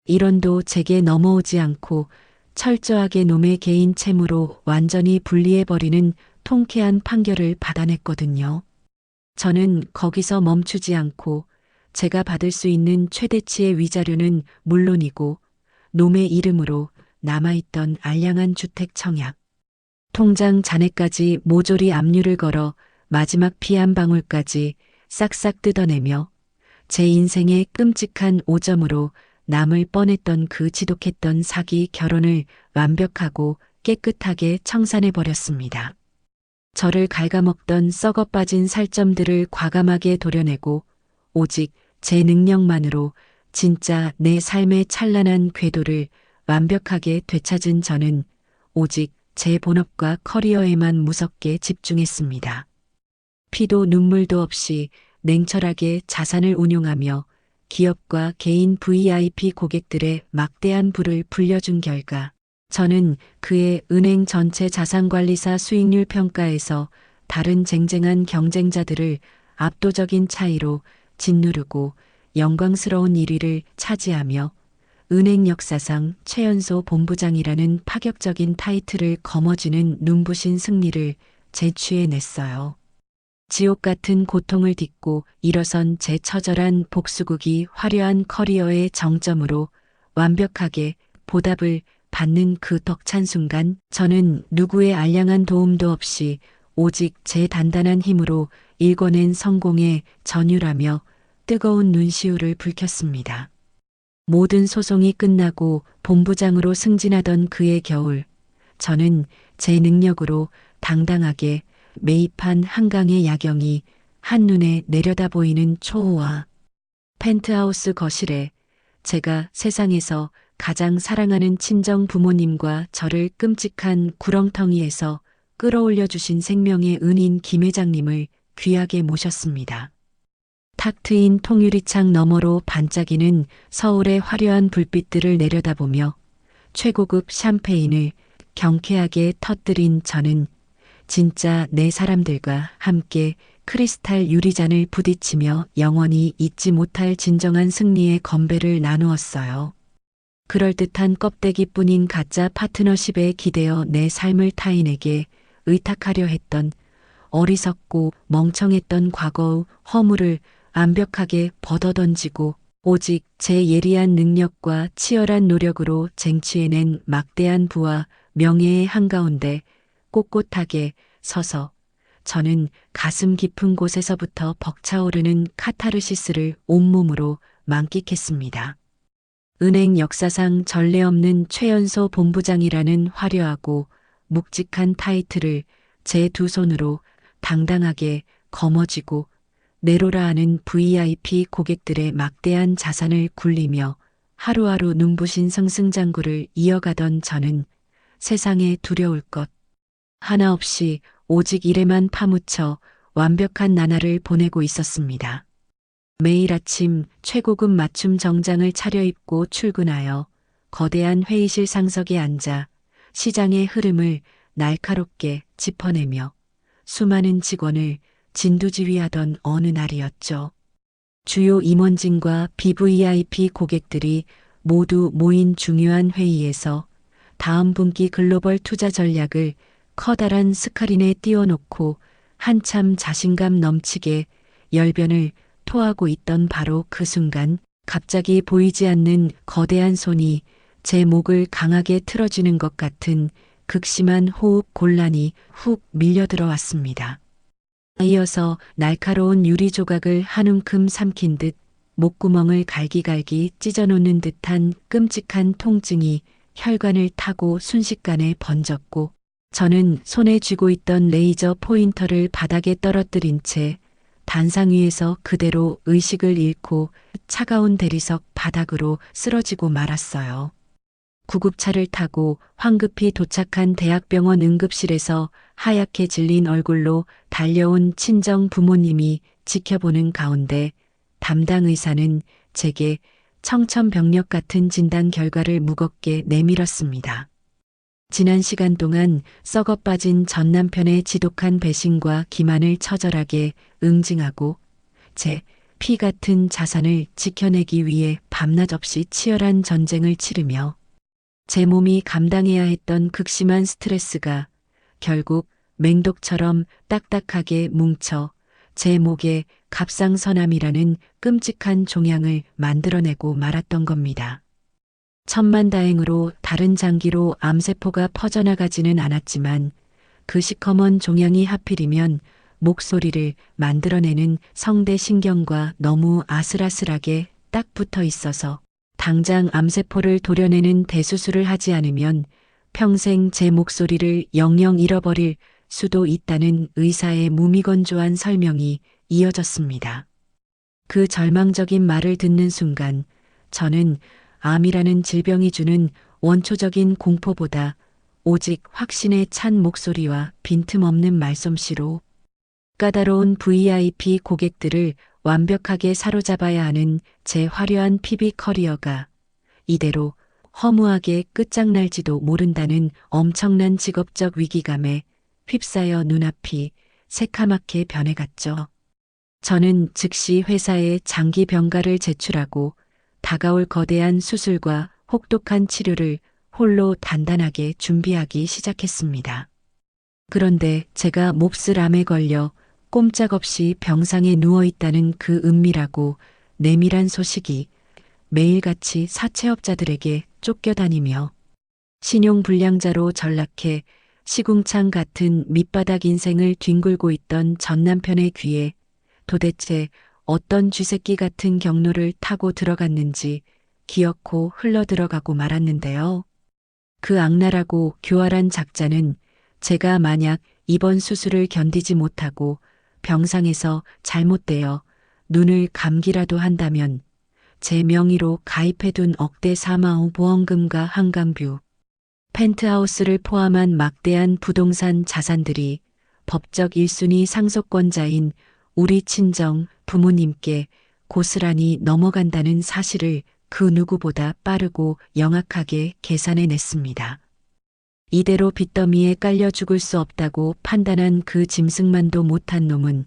1원도 제게 넘어오지 않고 철저하게 놈의 개인 채무로 완전히 분리해버리는 통쾌한 판결을 받아냈거든요. 저는 거기서 멈추지 않고 제가 받을 수 있는 최대치의 위자료는 물론이고 놈의 이름으로 남아있던 알량한 주택 청약, 통장 잔해까지 모조리 압류를 걸어 마지막 피 한 방울까지 싹싹 뜯어내며 제 인생의 끔찍한 오점으로 남을 뻔했던 그 지독했던 사기 결혼을 완벽하고 깨끗하게 청산해버렸습니다. 저를 갉아먹던 썩어 빠진 살점들을 과감하게 도려내고 오직 제 능력만으로 진짜 내 삶의 찬란한 궤도를 완벽하게 되찾은 저는 오직 제 본업과 커리어에만 무섭게 집중했습니다. 피도 눈물도 없이 냉철하게 자산을 운용하며 기업과 개인 VIP 고객들의 막대한 부를 불려준 결과 저는 그의 은행 전체 자산관리사 수익률 평가에서 다른 쟁쟁한 경쟁자들을 압도적인 차이로 짓누르고 영광스러운 1위를 차지하며 은행 역사상 최연소 본부장이라는 파격적인 타이틀을 거머쥐는 눈부신 승리를 제취해냈어요. 지옥 같은 고통을 딛고 일어선 제 처절한 복수극이 화려한 커리어의 정점으로 완벽하게 보답을 받는 그 덕찬 순간 저는 누구의 알량한 도움도 없이 오직 제 단단한 힘으로 일궈낸 성공에 전율하며 뜨거운 눈시울을 붉혔습니다. 모든 소송이 끝나고 본부장으로 승진하던 그해 겨울, 저는 제 능력으로 당당하게 매입한 한강의 야경이 한눈에 내려다 보이는 초호화 펜트하우스 거실에 제가 세상에서 가장 사랑하는 친정 부모님과 저를 끔찍한 구렁텅이에서 끌어올려 주신 생명의 은인 김 회장님을 귀하게 모셨습니다. 탁 트인 통유리창 너머로 반짝이는 서울의 화려한 불빛들을 내려다보며 최고급 샴페인을 경쾌하게 터뜨린 저는 진짜 내 사람들과 함께 크리스탈 유리잔을 부딪히며 영원히 잊지 못할 진정한 승리의 건배를 나누었어요. 그럴듯한 껍데기뿐인 가짜 파트너십에 기대어 내 삶을 타인에게 의탁하려 했던 어리석고 멍청했던 과거의 허물을 완벽하게 벗어던지고 오직 제 예리한 능력과 치열한 노력으로 쟁취해낸 막대한 부와 명예의 한가운데 꼿꼿하게 서서 저는 가슴 깊은 곳에서부터 벅차오르는 카타르시스를 온몸으로 만끽했습니다. 은행 역사상 전례 없는 최연소 본부장이라는 화려하고 묵직한 타이틀을 제 두 손으로 당당하게 거머쥐고 내로라 하는 VIP 고객들의 막대한 자산을 굴리며 하루하루 눈부신 승승장구를 이어가던 저는 세상에 두려울 것 하나 없이 오직 일에만 파묻혀 완벽한 나날을 보내고 있었습니다. 매일 아침 최고급 맞춤 정장을 차려입고 출근하여 거대한 회의실 상석에 앉아 시장의 흐름을 날카롭게 짚어내며 수많은 직원을 진두지휘하던 어느 날이었죠. 주요 임원진과 BVIP 고객들이 모두 모인 중요한 회의에서 다음 분기 글로벌 투자 전략을 커다란 스크린에 띄워놓고 한참 자신감 넘치게 열변을 토하고 있던 바로 그 순간 갑자기 보이지 않는 거대한 손이 제 목을 강하게 틀어쥐는 것 같은 극심한 호흡 곤란이 훅 밀려들어왔습니다. 이어서 날카로운 유리 조각을 한 움큼 삼킨 듯 목구멍을 갈기갈기 찢어놓는 듯한 끔찍한 통증이 혈관을 타고 순식간에 번졌고 저는 손에 쥐고 있던 레이저 포인터를 바닥에 떨어뜨린 채 단상 위에서 그대로 의식을 잃고 차가운 대리석 바닥으로 쓰러지고 말았어요. 구급차를 타고 황급히 도착한 대학병원 응급실에서 하얗게 질린 얼굴로 달려온 친정 부모님이 지켜보는 가운데 담당 의사는 제게 청천벽력 같은 진단 결과를 무겁게 내밀었습니다. 지난 시간 동안 썩어 빠진 전 남편의 지독한 배신과 기만을 처절하게 응징하고 제 피 같은 자산을 지켜내기 위해 밤낮 없이 치열한 전쟁을 치르며 제 몸이 감당해야 했던 극심한 스트레스가 결국 맹독처럼 딱딱하게 뭉쳐 제 목에 갑상선암이라는 끔찍한 종양을 만들어내고 말았던 겁니다. 천만다행으로 다른 장기로 암세포가 퍼져나가지는 않았지만 그 시커먼 종양이 하필이면 목소리를 만들어내는 성대신경과 너무 아슬아슬하게 딱 붙어 있어서 당장 암세포를 도려내는 대수술을 하지 않으면 평생 제 목소리를 영영 잃어버릴 수도 있다는 의사의 무미건조한 설명이 이어졌습니다. 그 절망적인 말을 듣는 순간 저는 암이라는 질병이 주는 원초적인 공포보다 오직 확신에 찬 목소리와 빈틈없는 말솜씨로 까다로운 VIP 고객들을 완벽하게 사로잡아야 하는 제 화려한 PB 커리어가 이대로 허무하게 끝장날지도 모른다는 엄청난 직업적 위기감에 휩싸여 눈앞이 새카맣게 변해갔죠. 저는 즉시 회사에 장기 병가를 제출하고 다가올 거대한 수술과 혹독한 치료를 홀로 단단하게 준비하기 시작했습니다. 그런데 제가 몹쓸 암에 걸려 꼼짝없이 병상에 누워있다는 그 은밀하고 내밀한 소식이 매일같이 사채업자들에게 쫓겨다니며 신용불량자로 전락해 시궁창 같은 밑바닥 인생을 뒹굴고 있던 전 남편의 귀에 도대체 어떤 쥐새끼 같은 경로를 타고 들어갔는지 기어코 흘러들어가고 말았는데요. 그 악랄하고 교활한 작자는 제가 만약 이번 수술을 견디지 못하고 병상에서 잘못되어 눈을 감기라도 한다면 제 명의로 가입해둔 억대 사망 보험금과 한강뷰, 펜트하우스를 포함한 막대한 부동산 자산들이 법적 1순위 상속권자인 우리 친정 부모님께 고스란히 넘어간다는 사실을 그 누구보다 빠르고 영악하게 계산해냈습니다. 이대로 빚더미에 깔려 죽을 수 없다고 판단한 그 짐승만도 못한 놈은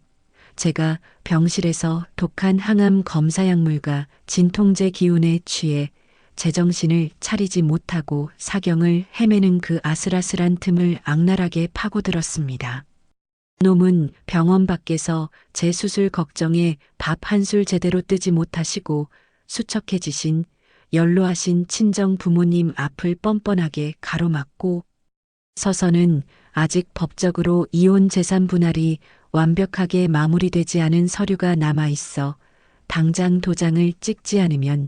제가 병실에서 독한 항암 검사 약물과 진통제 기운에 취해 제정신을 차리지 못하고 사경을 헤매는 그 아슬아슬한 틈을 악랄하게 파고들었습니다. 놈은 병원 밖에서 제 수술 걱정에 밥 한 술 제대로 뜨지 못하시고 수척해지신 연로하신 친정 부모님 앞을 뻔뻔하게 가로막고 서서는 아직 법적으로 이혼 재산 분할이 완벽하게 마무리되지 않은 서류가 남아있어 당장 도장을 찍지 않으면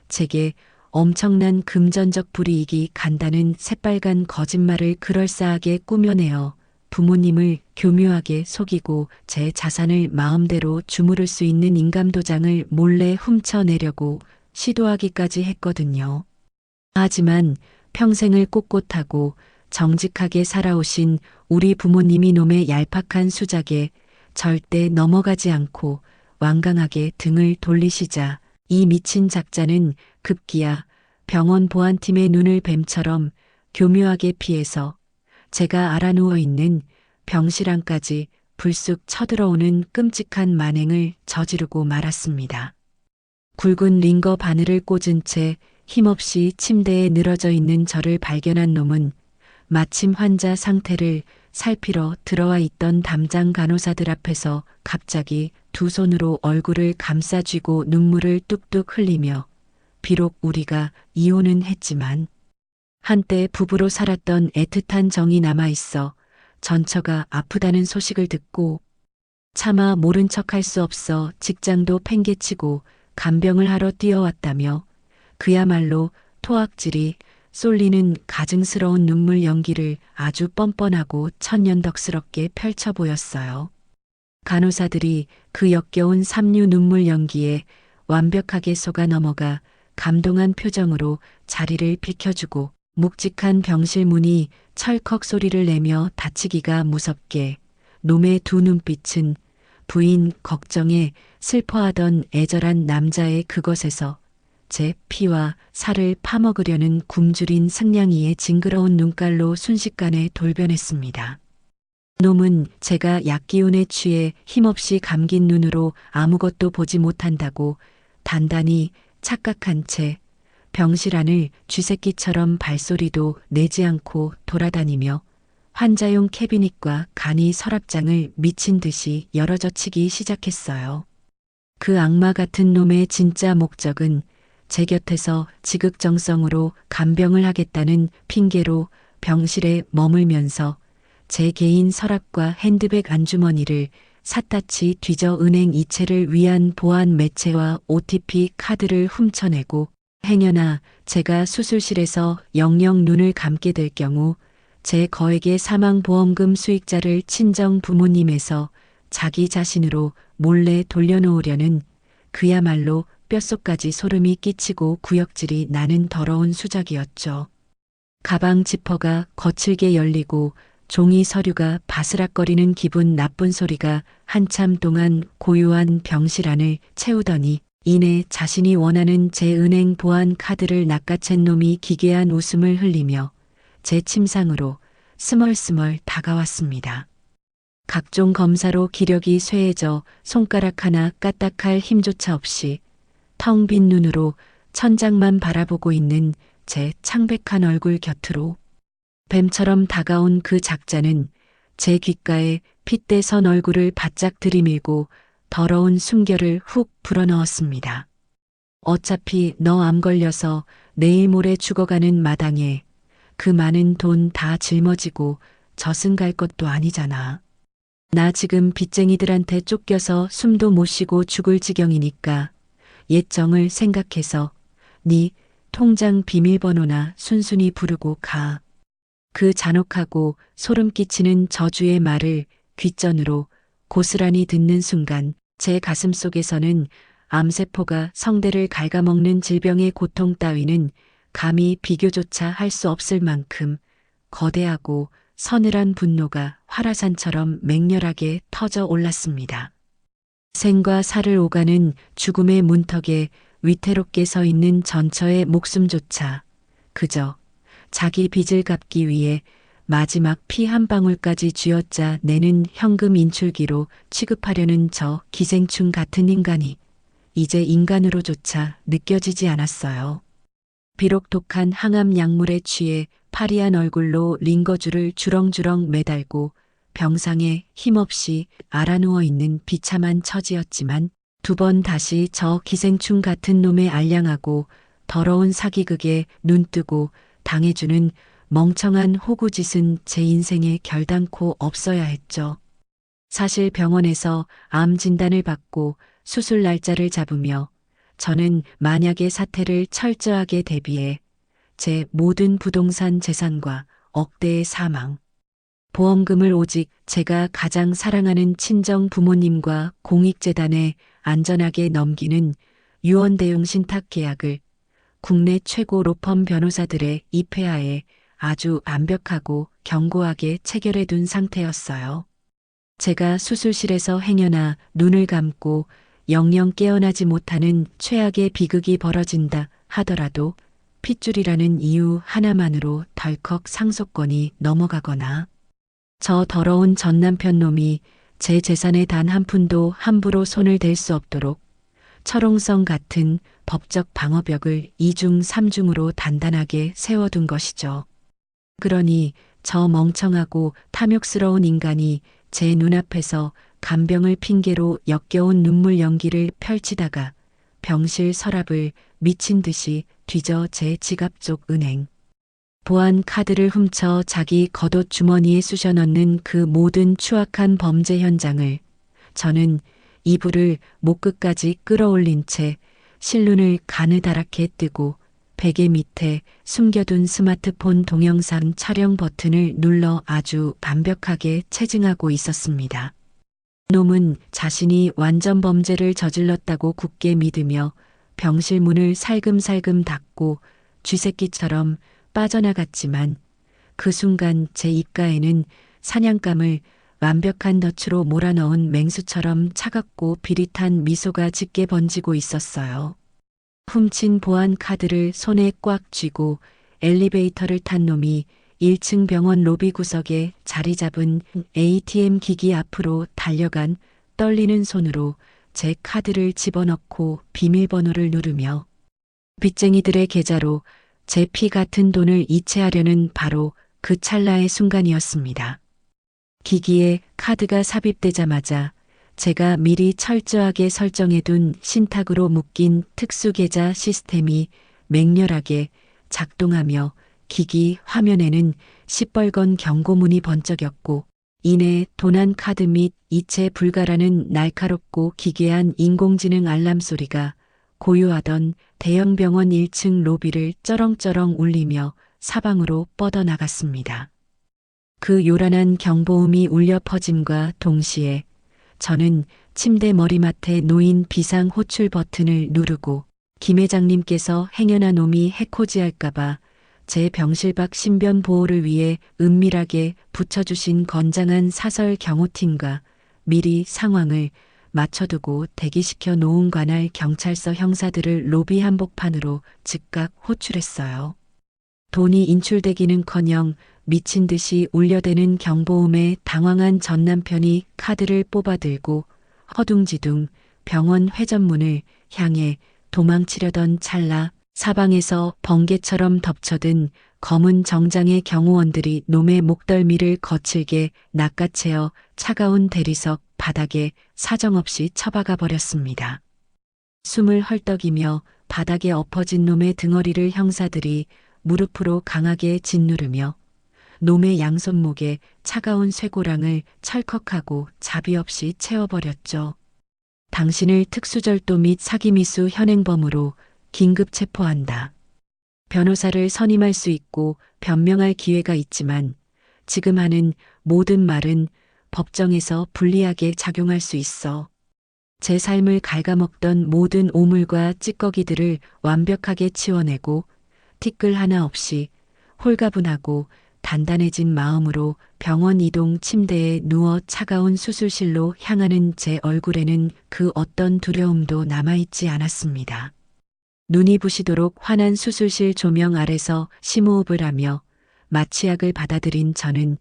제게 엄청난 금전적 불이익이 간다는 새빨간 거짓말을 그럴싸하게 꾸며내어 부모님을 교묘하게 속이고 제 자산을 마음대로 주무를 수 있는 인감도장을 몰래 훔쳐내려고 시도하기까지 했거든요. 하지만 평생을 꼿꼿하고 정직하게 살아오신 우리 부모님이 놈의 얄팍한 수작에 절대 넘어가지 않고 완강하게 등을 돌리시자 이 미친 작자는 급기야 병원 보안팀의 눈을 뱀처럼 교묘하게 피해서 제가 알아누워 있는 병실 안까지 불쑥 쳐들어오는 끔찍한 만행을 저지르고 말았습니다. 굵은 링거 바늘을 꽂은 채 힘없이 침대에 늘어져 있는 저를 발견한 놈은 마침 환자 상태를 살피러 들어와 있던 담장 간호사들 앞에서 갑자기 두 손으로 얼굴을 감싸쥐고 눈물을 뚝뚝 흘리며 비록 우리가 이혼은 했지만 한때 부부로 살았던 애틋한 정이 남아있어 전처가 아프다는 소식을 듣고 차마 모른 척할 수 없어 직장도 팽개치고 간병을 하러 뛰어왔다며 그야말로 토악질이 쏠리는 가증스러운 눈물 연기를 아주 뻔뻔하고 천연덕스럽게 펼쳐 보였어요. 간호사들이 그 역겨운 삼류 눈물 연기에 완벽하게 속아 넘어가 감동한 표정으로 자리를 비켜주고 묵직한 병실 문이 철컥 소리를 내며 닫히기가 무섭게 놈의 두 눈빛은 부인 걱정에 슬퍼하던 애절한 남자의 그것에서 제 피와 살을 파먹으려는 굶주린 승냥이의 징그러운 눈깔로 순식간에 돌변했습니다. 놈은 제가 약기운에 취해 힘없이 감긴 눈으로 아무것도 보지 못한다고 단단히 착각한 채 병실 안을 쥐새끼처럼 발소리도 내지 않고 돌아다니며 환자용 캐비닛과 간이 서랍장을 미친 듯이 열어젖히기 시작했어요. 그 악마 같은 놈의 진짜 목적은 제 곁에서 지극정성으로 간병을 하겠다는 핑계로 병실에 머물면서 제 개인 서랍과 핸드백 안주머니를 샅샅이 뒤져 은행 이체를 위한 보안 매체와 OTP 카드를 훔쳐내고 행여나 제가 수술실에서 영영 눈을 감게 될 경우 제 거액의 사망보험금 수익자를 친정 부모님에서 자기 자신으로 몰래 돌려놓으려는 그야말로 뼛속까지 소름이 끼치고 구역질이 나는 더러운 수작이었죠. 가방 지퍼가 거칠게 열리고 종이 서류가 바스락거리는 기분 나쁜 소리가 한참 동안 고요한 병실 안을 채우더니 이내 자신이 원하는 제 은행 보안 카드를 낚아챈 놈이 기괴한 웃음을 흘리며 제 침상으로 스멀스멀 다가왔습니다. 각종 검사로 기력이 쇠해져 손가락 하나 까딱할 힘조차 없이 텅 빈 눈으로 천장만 바라보고 있는 제 창백한 얼굴 곁으로 뱀처럼 다가온 그 작자는 제 귓가에 핏대 선 얼굴을 바짝 들이밀고 더러운 숨결을 훅 불어넣었습니다. 어차피 너 암 걸려서 내일 모레 죽어가는 마당에 그 많은 돈 다 짊어지고 저승 갈 것도 아니잖아. 나 지금 빚쟁이들한테 쫓겨서 숨도 못 쉬고 죽을 지경이니까 옛 정을 생각해서 네 통장 비밀번호나 순순히 부르고 가. 그 잔혹하고 소름 끼치는 저주의 말을 귓전으로 고스란히 듣는 순간 제 가슴 속에서는 암세포가 성대를 갉아먹는 질병의 고통 따위는 감히 비교조차 할 수 없을 만큼 거대하고 서늘한 분노가 활화산처럼 맹렬하게 터져 올랐습니다. 생과 사를 오가는 죽음의 문턱에 위태롭게 서 있는 전처의 목숨조차 그저 자기 빚을 갚기 위해 마지막 피 한 방울까지 쥐어짜 내는 현금 인출기로 취급하려는 저 기생충 같은 인간이 이제 인간으로조차 느껴지지 않았어요. 비록 독한 항암 약물에 취해 파리한 얼굴로 링거줄을 주렁주렁 매달고 병상에 힘없이 알아누워 있는 비참한 처지였지만 두 번 다시 저 기생충 같은 놈에 알량하고 더러운 사기극에 눈뜨고 당해주는 멍청한 호구짓은 제 인생에 결단코 없어야 했죠. 사실 병원에서 암 진단을 받고 수술 날짜를 잡으며 저는 만약의 사태를 철저하게 대비해 제 모든 부동산 재산과 억대의 사망, 보험금을 오직 제가 가장 사랑하는 친정 부모님과 공익재단에 안전하게 넘기는 유언대용 신탁 계약을 국내 최고 로펌 변호사들의 입회하에 아주 완벽하고 견고하게 체결해 둔 상태였어요. 제가 수술실에서 행여나 눈을 감고 영영 깨어나지 못하는 최악의 비극이 벌어진다 하더라도 핏줄이라는 이유 하나만으로 덜컥 상속권이 넘어가거나 저 더러운 전남편 놈이 제 재산에 단 한 푼도 함부로 손을 댈 수 없도록 철옹성 같은 법적 방어벽을 이중 삼중으로 단단하게 세워둔 것이죠. 그러니 저 멍청하고 탐욕스러운 인간이 제 눈앞에서 간병을 핑계로 역겨운 눈물 연기를 펼치다가 병실 서랍을 미친 듯이 뒤져 제 지갑 쪽 은행, 보안 카드를 훔쳐 자기 겉옷 주머니에 쑤셔 넣는 그 모든 추악한 범죄 현장을 저는 이불을 목끝까지 끌어올린 채 실눈을 가느다랗게 뜨고 베개 밑에 숨겨둔 스마트폰 동영상 촬영 버튼을 눌러 아주 완벽하게 체증하고 있었습니다. 놈은 자신이 완전 범죄를 저질렀다고 굳게 믿으며 병실 문을 살금살금 닫고 쥐새끼처럼 빠져나갔지만 그 순간 제 입가에는 사냥감을 완벽한 덫으로 몰아넣은 맹수처럼 차갑고 비릿한 미소가 짙게 번지고 있었어요. 훔친 보안 카드를 손에 꽉 쥐고 엘리베이터를 탄 놈이 1층 병원 로비 구석에 자리 잡은 ATM 기기 앞으로 달려간 떨리는 손으로 제 카드를 집어넣고 비밀번호를 누르며 빚쟁이들의 계좌로 제 피 같은 돈을 이체하려는 바로 그 찰나의 순간이었습니다. 기기에 카드가 삽입되자마자 제가 미리 철저하게 설정해둔 신탁으로 묶인 특수계좌 시스템이 맹렬하게 작동하며 기기 화면에는 시뻘건 경고문이 번쩍였고 이내 도난 카드 및 이체 불가라는 날카롭고 기괴한 인공지능 알람 소리가 고요하던 대형 병원 1층 로비를 쩌렁쩌렁 울리며 사방으로 뻗어나갔습니다. 그 요란한 경보음이 울려 퍼짐과 동시에 저는 침대 머리맡에 놓인 비상 호출 버튼을 누르고 김 회장님께서 행여나 놈이 해코지할까봐 제 병실 밖 신변 보호를 위해 은밀하게 붙여주신 건장한 사설 경호팀과 미리 상황을 맞춰두고 대기시켜 놓은 관할 경찰서 형사들을 로비 한복판으로 즉각 호출했어요. 돈이 인출되기는커녕 미친 듯이 울려대는 경보음에 당황한 전 남편이 카드를 뽑아들고 허둥지둥 병원 회전문을 향해 도망치려던 찰나 사방에서 번개처럼 덮쳐든 검은 정장의 경호원들이 놈의 목덜미를 거칠게 낚아채어 차가운 대리석 바닥에 사정없이 처박아 버렸습니다. 숨을 헐떡이며 바닥에 엎어진 놈의 등허리를 형사들이 무릎으로 강하게 짓누르며 놈의 양손목에 차가운 쇠고랑을 찰컥하고 자비 없이 채워버렸죠. 당신을 특수절도 및 사기미수 현행범으로 긴급 체포한다. 변호사를 선임할 수 있고 변명할 기회가 있지만 지금 하는 모든 말은 법정에서 불리하게 작용할 수 있어. 제 삶을 갉아먹던 모든 오물과 찌꺼기들을 완벽하게 치워내고 티끌 하나 없이 홀가분하고 단단해진 마음으로 병원 이동 침대에 누워 차가운 수술실로 향하는 제 얼굴에는 그 어떤 두려움도 남아있지 않았습니다. 눈이 부시도록 환한 수술실 조명 아래서 심호흡을 하며 마취약을 받아들인 저는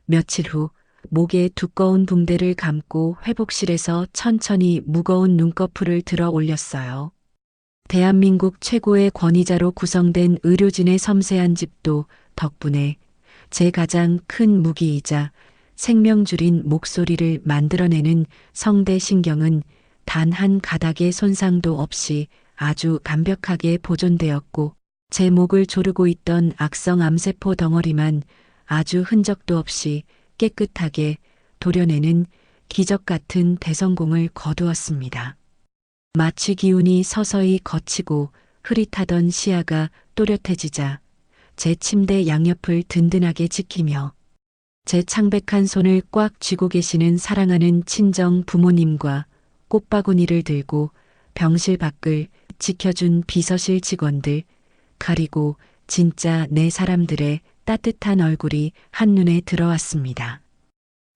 며칠 후 목에 두꺼운 붕대를 감고 회복실에서 천천히 무거운 눈꺼풀을 들어 올렸어요. 대한민국 최고의 권위자로 구성된 의료진의 섬세한 집도 덕분에 제 가장 큰 무기이자 생명줄인 목소리를 만들어내는 성대신경은 단 한 가닥의 손상도 없이 아주 완벽하게 보존되었고, 제 목을 조르고 있던 악성 암세포 덩어리만 아주 흔적도 없이 깨끗하게 도려내는 기적 같은 대성공을 거두었습니다. 마취 기운이 서서히 거치고 흐릿하던 시야가 또렷해지자 제 침대 양옆을 든든하게 지키며 제 창백한 손을 꽉 쥐고 계시는 사랑하는 친정 부모님과 꽃바구니를 들고 병실 밖을 지켜준 비서실 직원들, 그리고 진짜 내 사람들의 따뜻한 얼굴이 한눈에 들어왔습니다.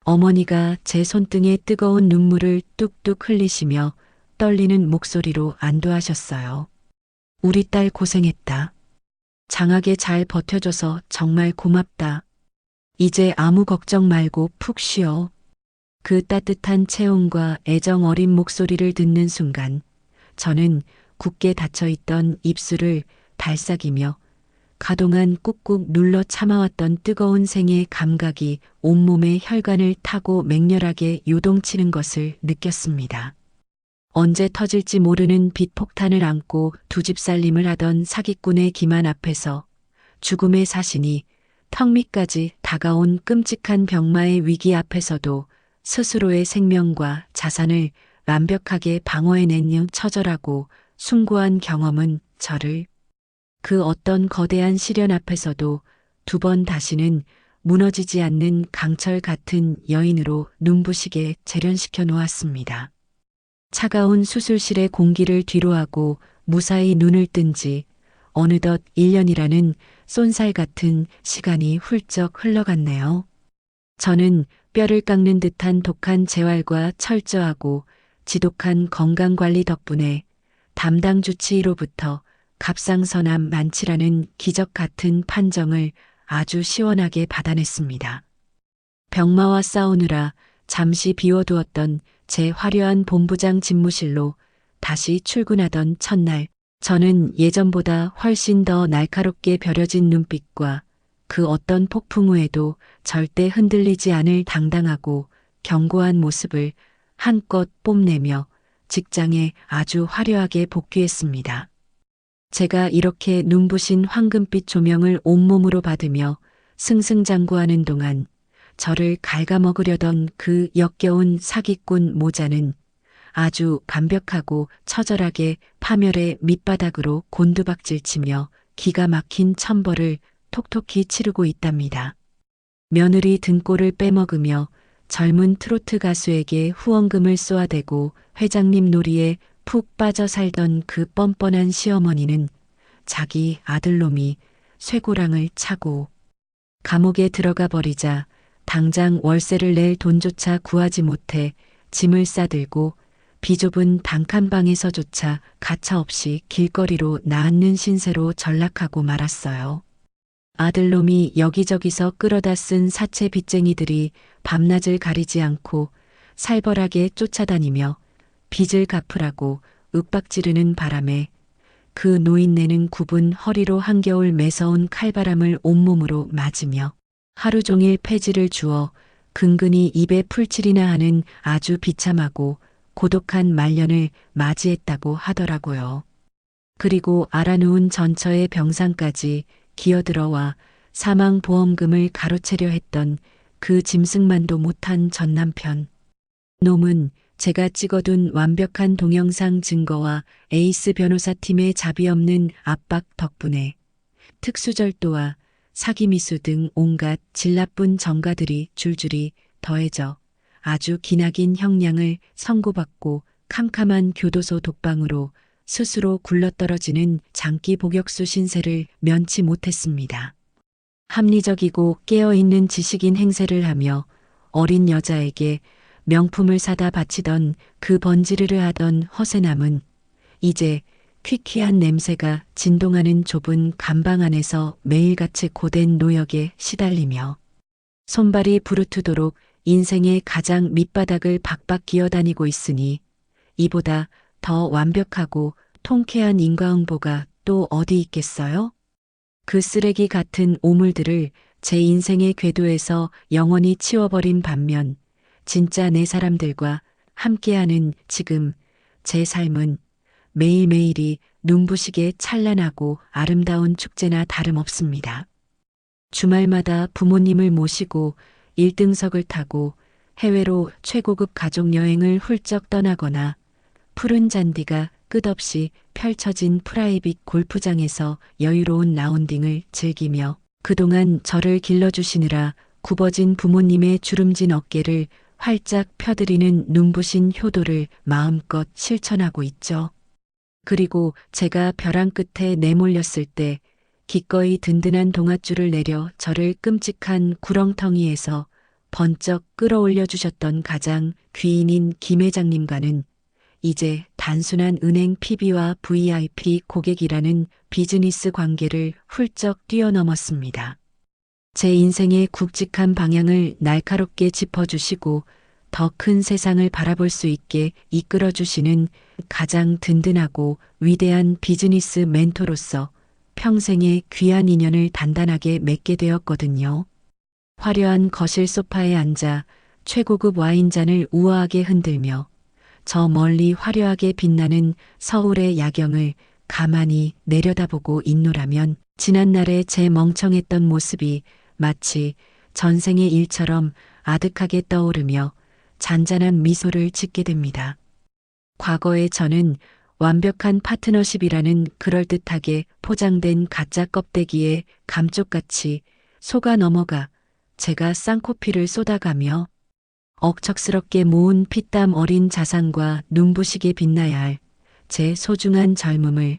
어머니가 제 손등에 뜨거운 눈물을 뚝뚝 흘리시며 떨리는 목소리로 안도하셨어요. 우리 딸 고생했다. 장하게 잘 버텨줘서 정말 고맙다. 이제 아무 걱정 말고 푹 쉬어. 그 따뜻한 체온과 애정 어린 목소리를 듣는 순간 저는 굳게 닫혀있던 입술을 발삭이며 가동안 꾹꾹 눌러 참아왔던 뜨거운 생의 감각이 온몸의 혈관을 타고 맹렬하게 요동치는 것을 느꼈습니다. 언제 터질지 모르는 빛폭탄을 안고 두 집 살림을 하던 사기꾼의 기만 앞에서 죽음의 사신이 턱 밑까지 다가온 끔찍한 병마의 위기 앞에서도 스스로의 생명과 자산을 완벽하게 방어해낸 처절하고 숭고한 경험은 저를 그 어떤 거대한 시련 앞에서도 두 번 다시는 무너지지 않는 강철 같은 여인으로 눈부시게 재련시켜 놓았습니다. 차가운 수술실의 공기를 뒤로하고 무사히 눈을 뜬 지 어느덧 1년이라는 쏜살 같은 시간이 훌쩍 흘러갔네요. 저는 뼈를 깎는 듯한 독한 재활과 철저하고 지독한 건강관리 덕분에 담당 주치의로부터 갑상선암 만치라는 기적 같은 판정을 아주 시원하게 받아냈습니다. 병마와 싸우느라 잠시 비워두었던 제 화려한 본부장 집무실로 다시 출근하던 첫날, 저는 예전보다 훨씬 더 날카롭게 벼려진 눈빛과 그 어떤 폭풍 후에도 절대 흔들리지 않을 당당하고 견고한 모습을 한껏 뽐내며 직장에 아주 화려하게 복귀했습니다. 제가 이렇게 눈부신 황금빛 조명을 온몸으로 받으며 승승장구하는 동안 저를 갉아먹으려던 그 역겨운 사기꾼 모자는 아주 완벽하고 처절하게 파멸의 밑바닥으로 곤두박질치며 기가 막힌 천벌을 톡톡히 치르고 있답니다. 며느리 등골을 빼먹으며 젊은 트로트 가수에게 후원금을 쏘아대고 회장님 놀이에 푹 빠져 살던 그 뻔뻔한 시어머니는 자기 아들놈이 쇠고랑을 차고 감옥에 들어가 버리자 당장 월세를 낼 돈조차 구하지 못해 짐을 싸들고 비좁은 단칸방에서조차 가차없이 길거리로 나앉는 신세로 전락하고 말았어요. 아들놈이 여기저기서 끌어다 쓴 사채 빚쟁이들이 밤낮을 가리지 않고 살벌하게 쫓아다니며 빚을 갚으라고 윽박지르는 바람에 그 노인네는 굽은 허리로 한겨울 매서운 칼바람을 온몸으로 맞으며 하루 종일 폐지를 주어 근근히 입에 풀칠이나 하는 아주 비참하고 고독한 말년을 맞이했다고 하더라고요. 그리고 알아누운 전처의 병상까지 기어들어와 사망보험금을 가로채려 했던 그 짐승만도 못한 전남편. 놈은 제가 찍어둔 완벽한 동영상 증거와 에이스 변호사팀의 자비 없는 압박 덕분에 특수절도와 사기미수 등 온갖 질 나쁜 전가들이 줄줄이 더해져 아주 기나긴 형량을 선고받고 캄캄한 교도소 독방으로 스스로 굴러떨어지는 장기 복역수 신세를 면치 못했습니다. 합리적이고 깨어있는 지식인 행세를 하며 어린 여자에게 명품을 사다 바치던 그 번지르르 하던 허세남은 이제 퀴퀴한 냄새가 진동하는 좁은 감방 안에서 매일같이 고된 노역에 시달리며 손발이 부르트도록 인생의 가장 밑바닥을 박박 기어다니고 있으니 이보다 더 완벽하고 통쾌한 인과응보가 또 어디 있겠어요? 그 쓰레기 같은 오물들을 제 인생의 궤도에서 영원히 치워버린 반면 진짜 내 사람들과 함께하는 지금 제 삶은 매일매일이 눈부시게 찬란하고 아름다운 축제나 다름없습니다. 주말마다 부모님을 모시고 1등석을 타고 해외로 최고급 가족여행을 훌쩍 떠나거나 푸른 잔디가 끝없이 펼쳐진 프라이빗 골프장에서 여유로운 라운딩을 즐기며 그동안 저를 길러주시느라 굽어진 부모님의 주름진 어깨를 활짝 펴드리는 눈부신 효도를 마음껏 실천하고 있죠. 그리고 제가 벼랑 끝에 내몰렸을 때 기꺼이 든든한 동아줄을 내려 저를 끔찍한 구렁텅이에서 번쩍 끌어올려 주셨던 가장 귀인인 김 회장님과는 이제 단순한 은행 PB와 VIP 고객이라는 비즈니스 관계를 훌쩍 뛰어넘었습니다. 제 인생의 굵직한 방향을 날카롭게 짚어주시고 더 큰 세상을 바라볼 수 있게 이끌어주시는 가장 든든하고 위대한 비즈니스 멘토로서 평생의 귀한 인연을 단단하게 맺게 되었거든요. 화려한 거실 소파에 앉아 최고급 와인잔을 우아하게 흔들며 저 멀리 화려하게 빛나는 서울의 야경을 가만히 내려다보고 있노라면 지난날의 제 멍청했던 모습이 마치 전생의 일처럼 아득하게 떠오르며 잔잔한 미소를 짓게 됩니다. 과거의 저는 완벽한 파트너십이라는 그럴듯하게 포장된 가짜 껍데기에 감쪽같이 속아 넘어가 제가 쌍코피를 쏟아가며 억척스럽게 모은 피땀 어린 자산과 눈부시게 빛나야 할 제 소중한 젊음을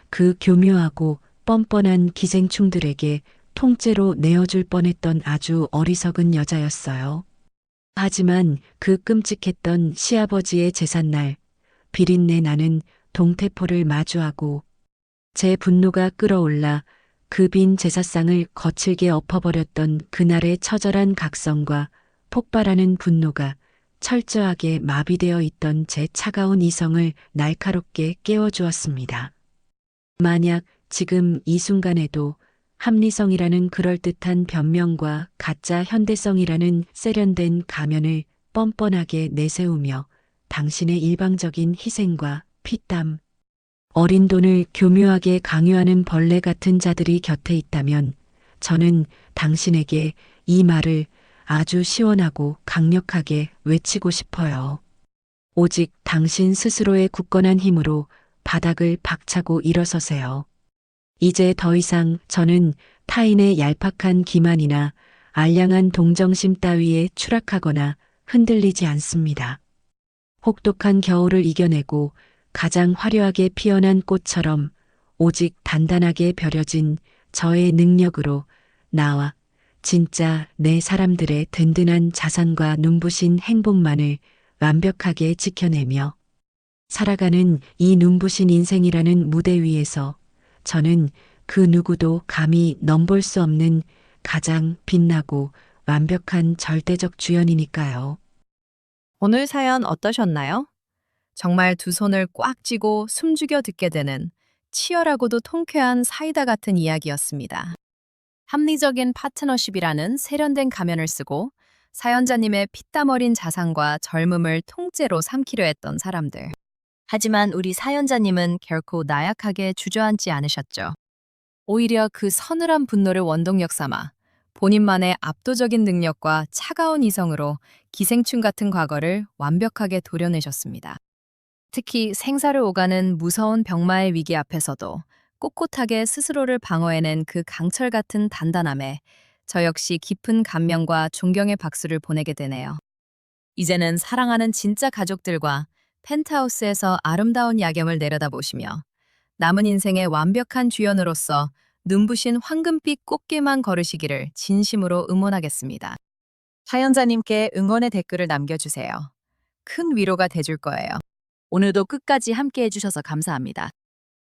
그 교묘하고 뻔뻔한 기생충들에게 통째로 내어줄 뻔했던 아주 어리석은 여자였어요. 하지만 그 끔찍했던 시아버지의 제삿날 비린내 나는 동태포를 마주하고 제 분노가 끓어올라 그 빈 제사상을 거칠게 엎어버렸던 그날의 처절한 각성과 폭발하는 분노가 철저하게 마비되어 있던 제 차가운 이성을 날카롭게 깨워주었습니다. 만약 지금 이 순간에도 합리성이라는 그럴듯한 변명과 가짜 현대성이라는 세련된 가면을 뻔뻔하게 내세우며 당신의 일방적인 희생과 피땀, 어린 돈을 교묘하게 강요하는 벌레 같은 자들이 곁에 있다면 저는 당신에게 이 말을 아주 시원하고 강력하게 외치고 싶어요. 오직 당신 스스로의 굳건한 힘으로 바닥을 박차고 일어서세요. 이제 더 이상 저는 타인의 얄팍한 기만이나 알량한 동정심 따위에 추락하거나 흔들리지 않습니다. 혹독한 겨울을 이겨내고 가장 화려하게 피어난 꽃처럼 오직 단단하게 벼려진 저의 능력으로 나와 진짜 내 사람들의 든든한 자산과 눈부신 행복만을 완벽하게 지켜내며 살아가는 이 눈부신 인생이라는 무대 위에서 저는 그 누구도 감히 넘볼 수 없는 가장 빛나고 완벽한 절대적 주연이니까요. 오늘 사연 어떠셨나요? 정말 두 손을 꽉 쥐고 숨죽여 듣게 되는 치열하고도 통쾌한 사이다 같은 이야기였습니다. 합리적인 파트너십이라는 세련된 가면을 쓰고 사연자님의 피땀 어린 자산과 젊음을 통째로 삼키려 했던 사람들. 하지만 우리 사연자님은 결코 나약하게 주저앉지 않으셨죠. 오히려 그 서늘한 분노를 원동력 삼아 본인만의 압도적인 능력과 차가운 이성으로 기생충 같은 과거를 완벽하게 도려내셨습니다. 특히 생사를 오가는 무서운 병마의 위기 앞에서도 꼿꼿하게 스스로를 방어해낸 그 강철 같은 단단함에 저 역시 깊은 감명과 존경의 박수를 보내게 되네요. 이제는 사랑하는 진짜 가족들과 펜트하우스에서 아름다운 야경을 내려다보시며 남은 인생의 완벽한 주연으로서 눈부신 황금빛 꽃길만 걸으시기를 진심으로 응원하겠습니다. 사연자님께 응원의 댓글을 남겨주세요. 큰 위로가 돼줄 거예요. 오늘도 끝까지 함께 해주셔서 감사합니다.